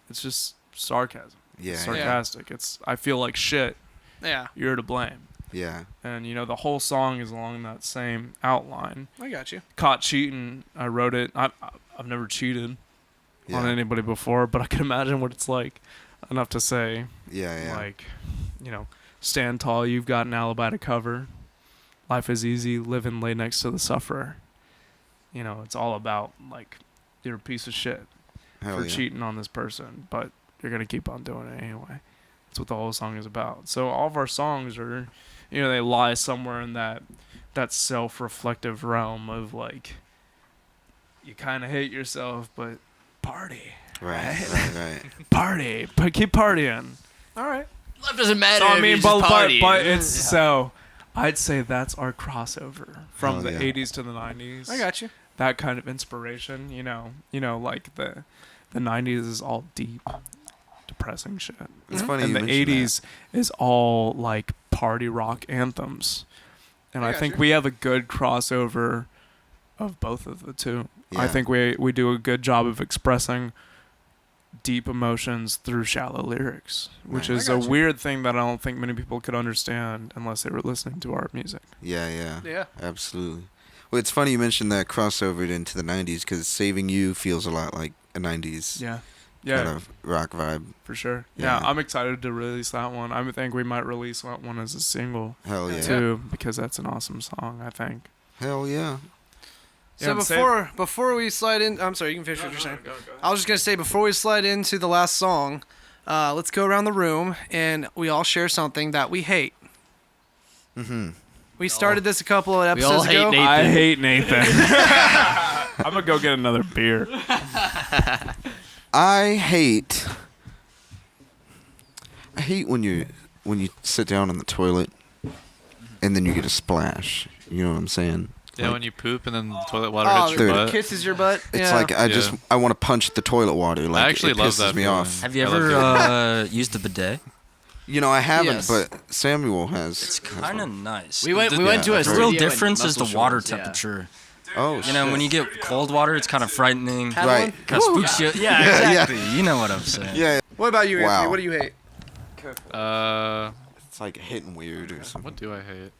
It's just sarcasm. Yeah. It's Yeah. sarcastic. It's I feel like shit. Yeah. You're to blame. Yeah. And the whole song is along that same outline. I got you. Caught cheating. I wrote it. I've never cheated on Yeah. anybody before, but I can imagine what it's like. Enough to say, Yeah. like, stand tall. You've got an alibi to cover. Life is easy. Living lay next to the sufferer. It's all about like you're a piece of shit Hell for yeah. cheating on this person, but you're gonna keep on doing it anyway. That's what the whole song is about. So all of our songs are, they lie somewhere in that self-reflective realm of like, you kind of hate yourself, but party, Right. party, but keep partying. All right. Love doesn't matter. So I if mean, you just party. but it's so. I'd say that's our crossover from Hell the yeah. 80s to the 90s. I got you. That kind of inspiration, like the 90s is all deep, depressing shit. It's funny And you the mention 80s is all like party rock anthems. And I I got think you. we have a good crossover of both of the two. I Yeah. think we do a good job of expressing deep emotions through shallow lyrics, which Right. is I a got you. weird thing that I don't think many people could understand unless they were listening to our music. Yeah. Yeah. Absolutely. Well, it's funny you mentioned that crossover into the 90s because Saving You feels a lot like a 90s Yeah. kind of rock vibe. For sure. Yeah, Yeah. I'm excited to release that one. I think we might release that one as a single Hell yeah. too, because that's an awesome song, I think. Hell yeah. So Yeah, and before we slide in, I'm sorry, you can finish what you're saying. I was just gonna say before we slide into the last song, let's go around the room and we all share something that we hate. Mm-hmm. We started this a couple of We all episodes hate ago. Nathan. I hate Nathan. I'm gonna go get another beer. I hate when you sit down in the toilet and then you get a splash. You know what I'm saying? Yeah, Like, when you poop and then the toilet water Oh, hits your dude. butt. kisses your butt. it's yeah. like I want to punch the toilet water. Like actually it love pisses that me feeling. off. Have you I love ever used a bidet? You know, I haven't, Yes. but Samuel has. It's kind of nice. We went to a Yeah, The studio real in difference is the Muscle water Shoals, yeah. temperature. Oh, You know, when you get cold water, it's kind of frightening. Right. Kind of spooks you. Yeah, exactly. You know what I'm saying. Yeah. What about you, Anthony? Wow. What do you hate? It's like hitting weird or something. What do I hate?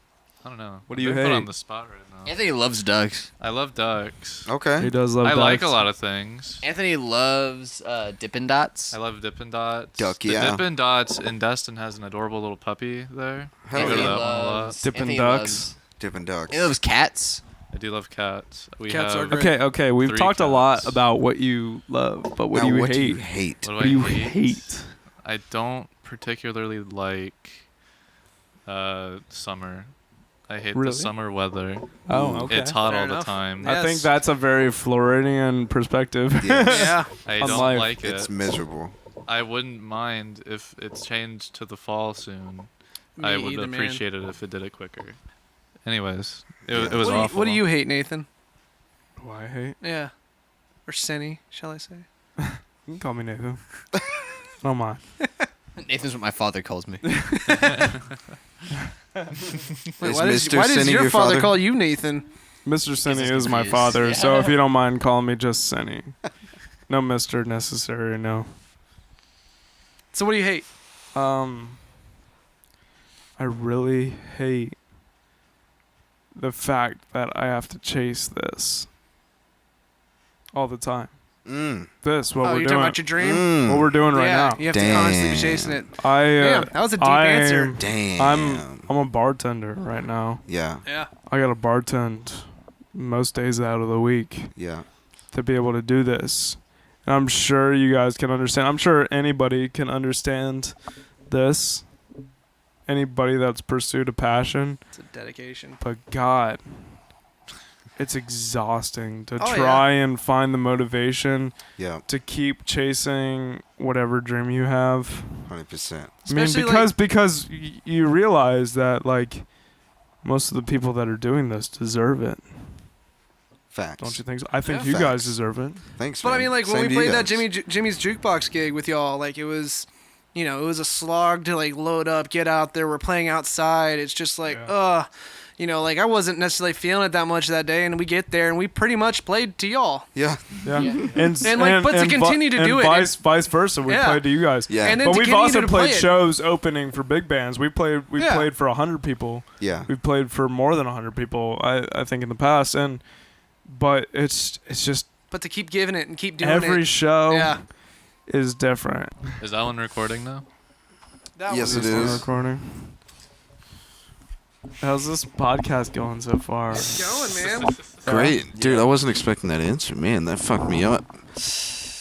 I don't know. What do you I'm being put hate? on the spot right now. Anthony loves ducks. I love ducks. Okay. He does love I like a ducks. lot of things. Anthony loves Dippin' Dots. I love Dippin' Dots. Duck, The yeah. Dippin' Dots in Destin has an adorable little puppy there. Hell I go to Anthony that one a lot. loves Dippin' Anthony Ducks. loves- Dippin' ducks. Anthony loves cats. I do love cats. We Cats are have. great. Okay. We've 3 talked a lot cats. about what you love, but what Now, do you what hate? do you hate? What What do you I hate? I don't particularly like summer. I hate Really? the summer weather. Oh, okay. It's hot Fair all the enough. time. Yeah. I think Yes. that's a very Floridian perspective. Yes. Yeah. I on don't life. like it. It's miserable. I wouldn't mind if it's changed to the fall soon. I Me would either, man. appreciate it if it did it quicker. Anyways, it Yeah. was What do, you, awful. what do you hate, Nathan? Who I hate? Yeah. Or Cinny, shall I say? You can call me Nathan. Don't mind. Nathan's what my father calls me. Wait, Is why does Mr. your Cinny your father father? call you Nathan? Mr. Senny us is my confused. father, Yeah. so if you don't mind calling me just Senny. No Mr. necessary, no. So what do you hate? I really hate the fact that I have to chase this all the time. Mm. This, what Oh, we're you're doing. talking about your dream? Mm. What we're doing right yeah, now. you have to constantly be Damn. chasing it. I Damn, that was a deep answer. Damn. I'm a bartender right now. Yeah. Yeah. I gotta bartend most days out of the week Yeah. to be able to do this. And I'm sure you guys can understand. I'm sure anybody can understand this. Anybody that's pursued a passion. It's a dedication. But God, it's exhausting to Oh, try and find the motivation Yeah. to keep chasing whatever dream you have. 100%. I mean, Especially, because you realize that like most of the people that are doing this deserve it. Facts. Don't you think so? I think Yeah. you guys Facts. deserve it. Thanks, But I man. mean, like when Same we to you played that guys. Jimmy's Jukebox gig with y'all, like it was, you know, it was a slog to like load up, get out there. We're playing outside. It's just like, you know, like I wasn't necessarily feeling it that much that day, and we get there and we pretty much played to y'all. Yeah. Yeah. And, like, but to continue to do it, vice versa, we Yeah. played to you guys. Yeah. And then But to we've continue also to play played it. shows opening for big bands. We played for 100 people. Yeah. We've played for more than 100 people, I think, in the past. But it's just But to keep giving it and keep doing every it. show Yeah. is different. Is that one recording now? That Yes, was it This one is. recording. How's this podcast going so far? going, man. Great. Dude, I wasn't expecting that answer. Man, that fucked me up.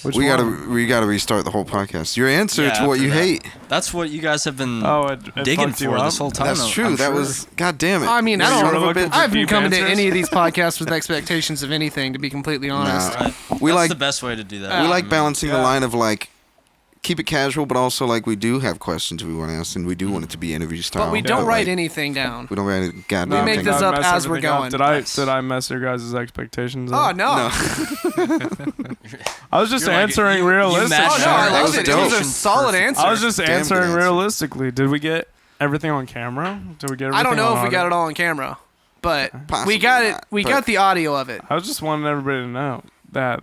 Which we one? gotta restart the whole podcast. Your answer Yeah, to what after you that. hate. That's what you guys have been Oh, it digging fucked you for up? this whole time. That's true. I'm That sure. was. God damn it. I mean, I You don't son of a looking bitch. for I've been deep coming to answers? any of these podcasts with expectations of anything, to be completely honest. Nah. Right. We That's like the best way to do that. we like balancing the Yeah. line of like keep it casual, but also like we do have questions we want to ask, and we do want it to be interview style. But we don't write like, anything down. We don't write it. God, We damn make thing. this Did I up mess as we're everything up? going. Did I mess your guys' expectations Oh up? no. No. I was just You're like, answering you realistically. matched Oh no, I That loved was it. It was a dope. solid answer. I was just Damn answering good answer. realistically. Did we get everything on camera? Did we get everything I don't know on if we got audio? it all on camera, but Possibly we got it. not, We but got the audio of it. I was just wanting everybody to know that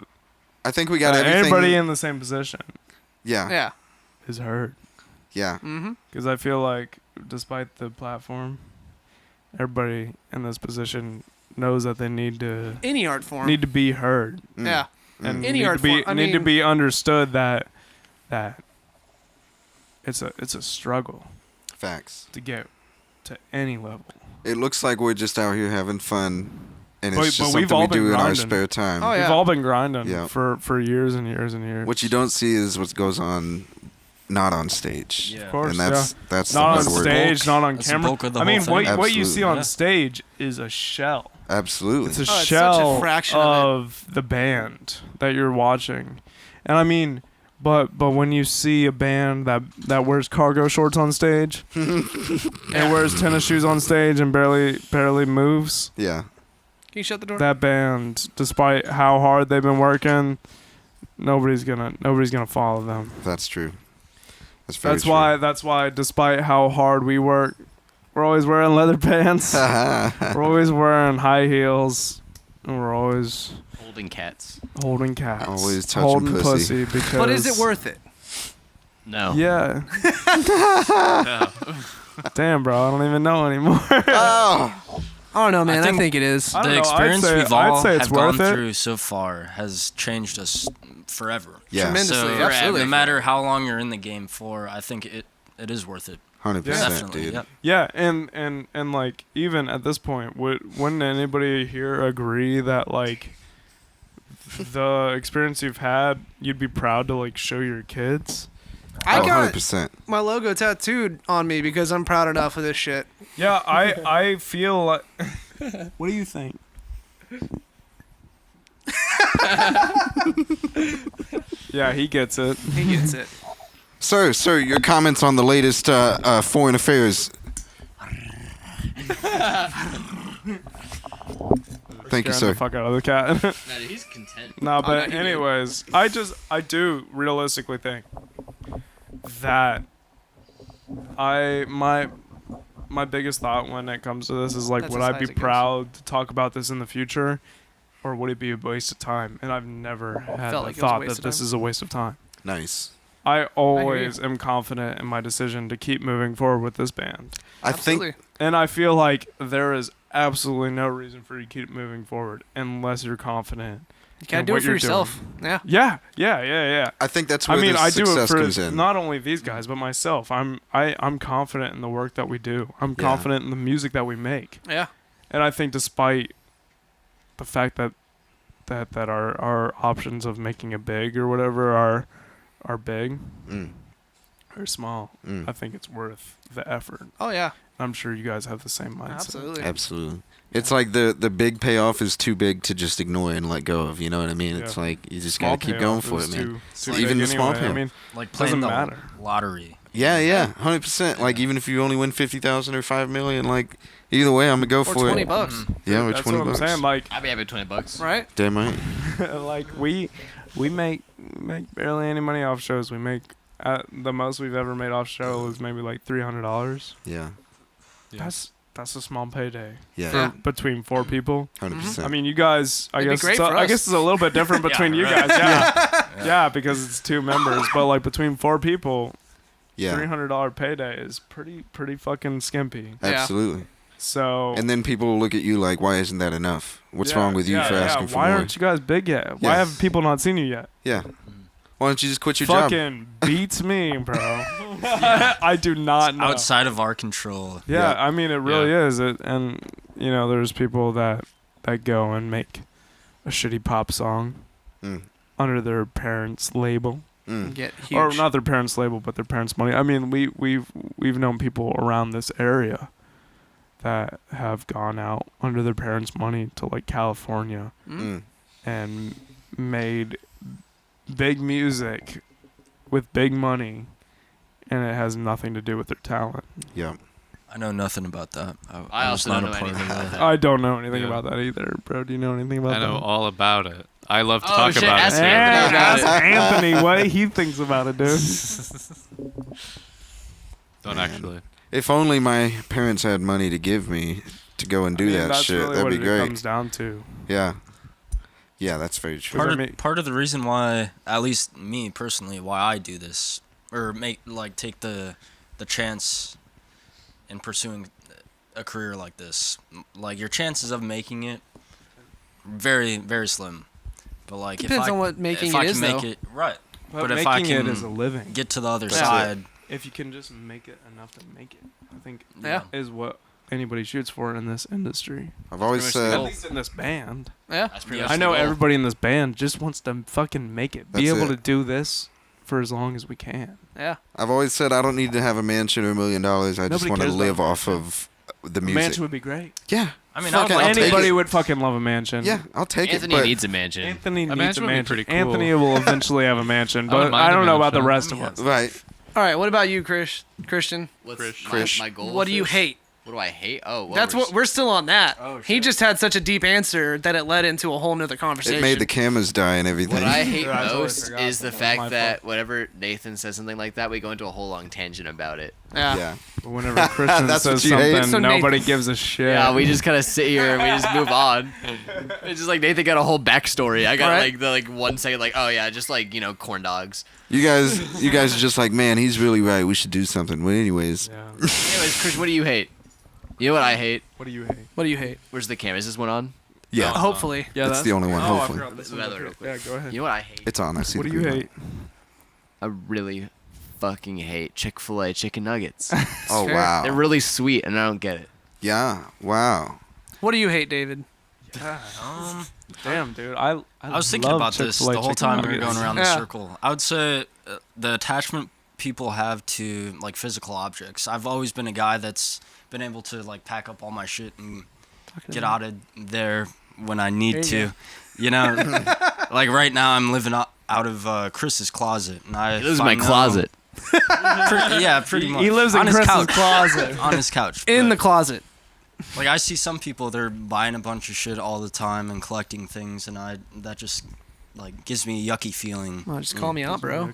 I think we got everything. anybody in the same position Yeah. Yeah. is heard. Yeah. Mm-hmm. Because I feel like, despite the platform, everybody in this position knows that they need to Any art form. be heard Mm. Yeah. and Any need art to be form. I need to mean- be understood that it's a struggle Facts. to get to any level. It looks like we're just out here having fun, and But- it's just but we've something we all been do in our grinding. spare time. Oh, yeah. We've all been grinding Yeah. for years and years and years. What you don't see is what goes on not on stage. Yeah. Of course, And that's the not on hard work. stage, not on That's the camera. bulk of the I mean, whole thing. what you see on Yeah. stage is a shell. Absolutely. It's a Oh, it's such a shell fraction of of the band that you're watching, and I mean, but when you see a band that wears cargo shorts on stage and wears tennis shoes on stage and barely moves, Yeah. Can you shut the door? that band, despite how hard they've been working, nobody's gonna follow them. That's true. That's very That's why despite how hard we work, we're always wearing leather pants. We're always wearing high heels, and we're always Holding cats. holding cats. Always touching holding pussy. because. But is it worth it? No. Yeah. No. Damn, bro. I don't even know anymore. Oh. I don't know, man. I think- think it is. I don't The know, I'd experience say- we've I'd all say it's have gone worth it. through so far has changed us forever. Yeah. Tremendously. So Absolutely. no matter how long you're in the game for, I think it is worth it. 100%, Definitely. dude. Yep. Yeah, and like even at this point, wouldn't anybody here agree that like the experience you've had, you'd be proud to like show your kids? I Oh, got 100%. my logo tattooed on me because I'm proud enough of this shit. Yeah, I feel like. What do you think? Yeah, he gets it. He gets it. Sir, your comments on the latest foreign affairs. Thank you, Scaring sir. the fuck out of the cat. No, he's content. No, Oh, but he anyways, I do realistically think that my biggest thought when it comes to this is like, That's would as I high be as it goes. proud to talk about this in the future, or would it be a waste of time? And I've never had Felt the like it was a thought waste that of this time. is a waste of time. Nice. I always am confident in my decision to keep moving forward with this band, I think Absolutely. and I feel like there is absolutely no reason for you to keep moving forward unless you're confident. You gotta in do what it for you're yourself. doing. Yeah. Yeah. that's where I mean, the I do it success for comes in. not only these guys but myself. I'm confident in the work that we do. I'm Yeah. confident in the music that we make, Yeah. and I think despite the fact that our options of making it big or whatever are big Mm, or small, mm. I think it's worth the effort. Oh yeah. I'm sure you guys have the same mindset. Absolutely. Absolutely. It's like the big payoff is too big to just ignore and let go of. You know what I mean? It's Yeah. like you just Small gotta keep going payoff for is it, man. too Even big the small anyway. I payoff. mean, Like Doesn't playing the matter. lottery. Yeah, 100%. Like even if you only win 50,000 or 5 million, like either way, I'm gonna go Or for 20 it. bucks. Yeah, or that's 20 what I'm bucks. saying. Like, I'd be happy with $20. Right? Damn right. like we make barely any money off shows. We make the most we've ever made off show was maybe like $300. Yeah, Yeah. That's a small payday yeah, Yeah. between 4 people. 100%. I mean, you guys. It'd be I great for us. guess it's a little bit different between you right. guys. Yeah. Yeah, because it's 2 members. But like between 4 people, yeah, $300 payday is pretty fucking skimpy. absolutely. So. And then people will look at you like, why isn't that enough? What's yeah, wrong with you yeah, for yeah. asking for Why more? aren't you guys big yet? Why Yeah. have people not seen you yet? Yeah. Why don't you just quit your job? Fucking beats me, bro. I do not know. Outside of our control. Yeah, Yeah. I mean it really is. And you know, there's people that go and make a shitty pop song Mm, under their parents' label, mm. Get huge. or not their parents' label, but their parents' money. I mean, we've known people around this area that have gone out under their parents' money to like California Mm. and made big music with big money, and it has nothing to do with their talent. Yeah. I know nothing about that. I was also not don't a know part of anything about that. that. I don't know anything Yeah. about that either, bro. Do you know anything about I know that? all about it. I love to Oh, talk shit, about ask it. Anthony Hey, about ask it. Anthony what he thinks about it, dude. Don't actually. If only my parents had money to give me to go and do I mean, that that's shit. really That'd what be it great. comes down to. Yeah. Yeah, that's very true. Part Part I of, mean- part of the reason why, at least me personally, why I do this, or take the chance in pursuing a career like this, like your chances of making it, very very slim. But like Depends if I, on what making if it I is, can make though. it right, But, But if making I can it is a living. get to the other That's it. side. If you can just make it enough to make it, I think Yeah. is what anybody shoots for in this industry. I've always Pretty much At said, least in this band. Yeah. That's pretty Yeah. much I the know goal. everybody in this band just wants to fucking make it. Be That's able it. to do this for as long as we can. Yeah. I've always said I don't need to have a mansion or $1 million. I just Nobody want to cares about live a off of the A music. mansion would be great. Yeah. I mean, Fuck it, I'll I'll take Anybody it. would fucking love a mansion. Yeah, I'll take Anthony it. But needs a mansion. Anthony needs mansion a would be mansion. pretty cool. Anthony will eventually have a mansion, I wouldn't but mind I a don't know about the mansion. rest of us. right. All right. What about you, Christian? What's Krish. my goal? What with do you this? hate? What do I hate? Oh, well, That's what we're still on that. Oh, He shit. just had such a deep answer that it led into a whole nother conversation. It made the cameras die and everything. What I hate Yeah, I totally most forgot is that. the That was my fact that whenever Nathan says something like that, we go into a whole long tangent about it. yeah. yeah. But whenever Christian That's says what you hate? something, So nobody Nathan- gives a shit. Yeah, we just kind of sit here and we just move on. It's just like Nathan got a whole backstory. I got Right. like the 1 second, like, oh yeah, just like corn dogs. You guys are just like, man, he's really right. We should do something. Well, anyways, Yeah. Anyways, Chris, what do you hate? You know what I hate? What do you hate? What do you hate? Where's the camera? Is this one on? yeah, Hopefully. Yeah, that's the only one. Oh, I Hopefully, forgot this Let's one. do that real quick. Yeah, go ahead. You know what I hate? it's on. I see. What the do you green hate? I really fucking hate Chick-fil-A chicken nuggets. light. Oh Fair. wow. They're really sweet and I don't get it. Yeah. Wow. What do you hate, David? Damn, dude. I I was thinking love about this Chick-fil-A the whole chicken time we were nuggets. going around the Yeah. circle. I would say the attachment people have to like physical objects. I've always been a guy that's been able to like pack up all my shit and get out of there when I need There to. you You know, like right now I'm living out of Chris's closet, and I It is my find out- closet. Yeah, pretty much. He lives in on his Chris's couch. closet. On his couch. In but, the closet. like I see some people they're buying a bunch of shit all the time and collecting things, and that just like gives me a yucky feeling. Well, just call me out, bro.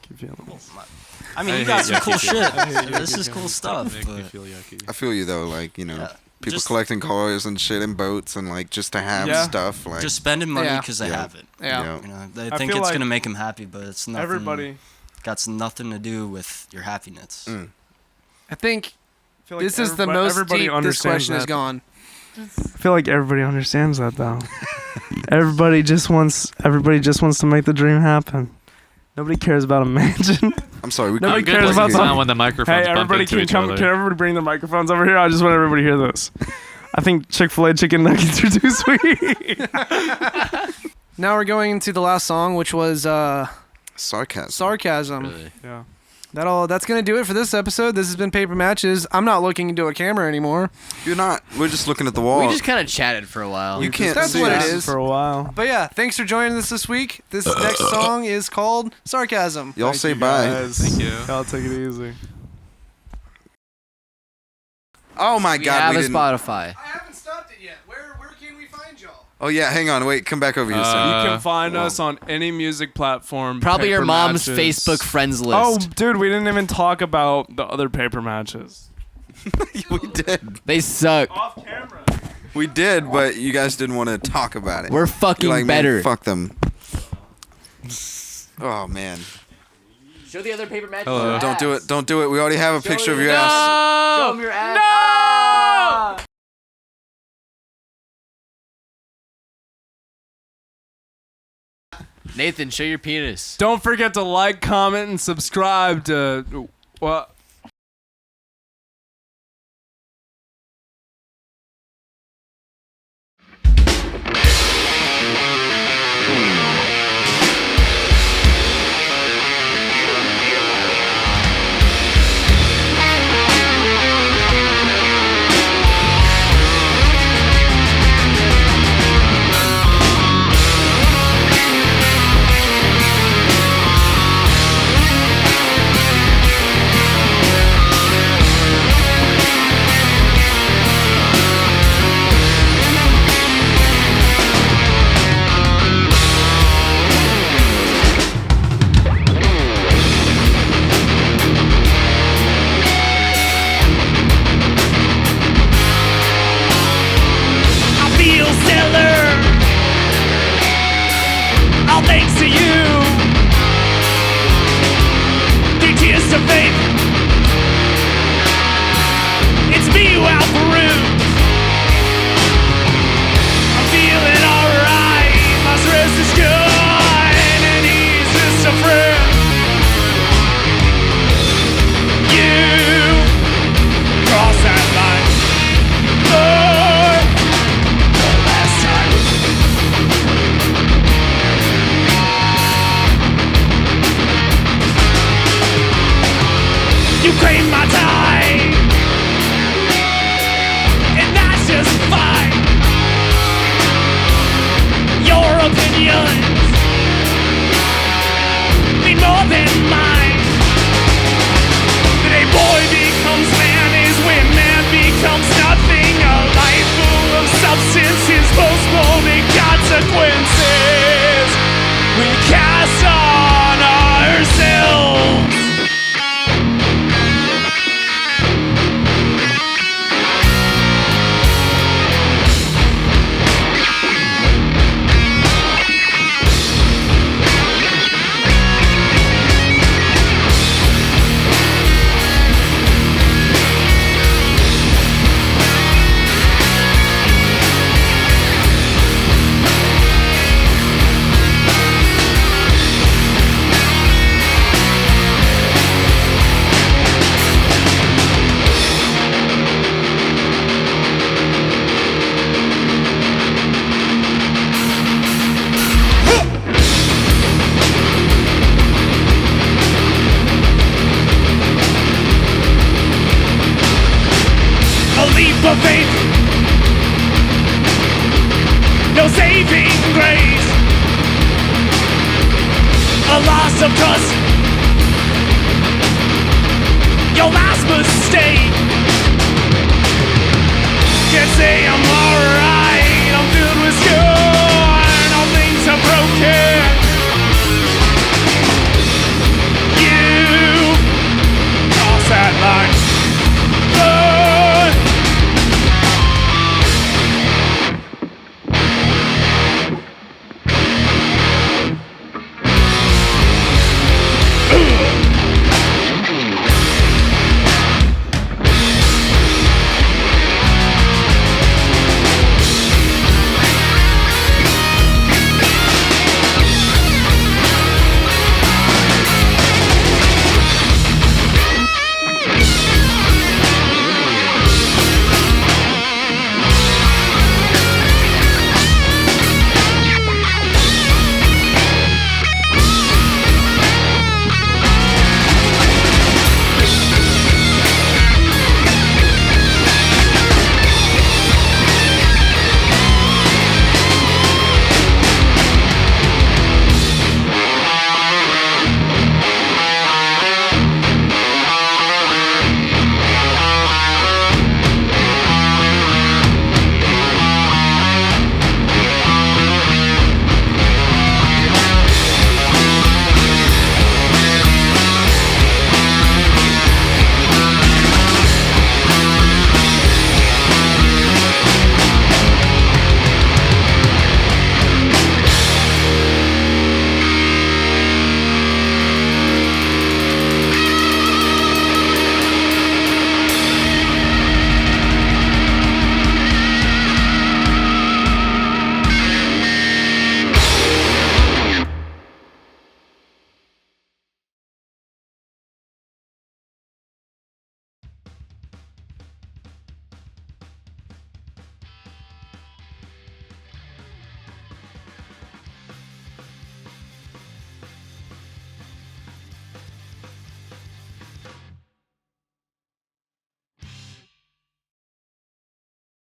I mean, I you got hate some yucky cool feelings. shit. This is cool stuff. Make me But feel yucky. I feel you though. Like Yeah. people Just- collecting cars and shit and boats and like just to have Yeah. stuff. Like just spending money Yeah. because they Yeah. have it. Yeah. You know, they I think feel it's like gonna make them happy, but it's nothing. Everybody. got nothing to do with your happiness. I think I feel like this is the everybo- most everybody deep this understands question has that. gone. I feel like everybody understands that though. everybody just wants to make the dream happen. Nobody cares about a mansion. I'm sorry. We Nobody I'm couldn't good cares play about the listening game. when the microphones Hey, bump everybody into can each come. other. Can everybody bring the microphones over here? I just want everybody to hear this. I think Chick-fil-A chicken nuggets are too sweet. Now we're going into the last song, which was Sarcasm. Sarcasm. Really. Yeah. That's gonna do it for this episode. This has been Paper Matches. I'm not looking into a camera anymore. You're not. We're just looking at the wall. We just kind of chatted for a while. You can't That's see what it us. is. For a while. But yeah, thanks for joining us this week. This next song is called Sarcasm. Y'all say bye. Thank you. Y'all take it easy. Oh my We God. have we a didn't. Spotify. I haven't stopped it yet. Where can we find y'all? Oh yeah. Hang on. Wait. Come back over here. You Sam. can find whoa. us on any music platform. Probably your Paper mom's Matches. Facebook friends Oh, list. dude, we didn't even talk about the other paper matches. We did. They suck. Off camera. We did, but you guys didn't want to talk about it. We're fucking You're like, man, better. fuck them. Oh man. Show the other paper matches. Hello. Don't do it. Don't do it. We already have a picture of your ass. Show them your ass. Nathan, show your penis. Don't forget to like, comment, and subscribe to what? of faith, no saving grace, a loss of trust, your last mistake. Can't say I'm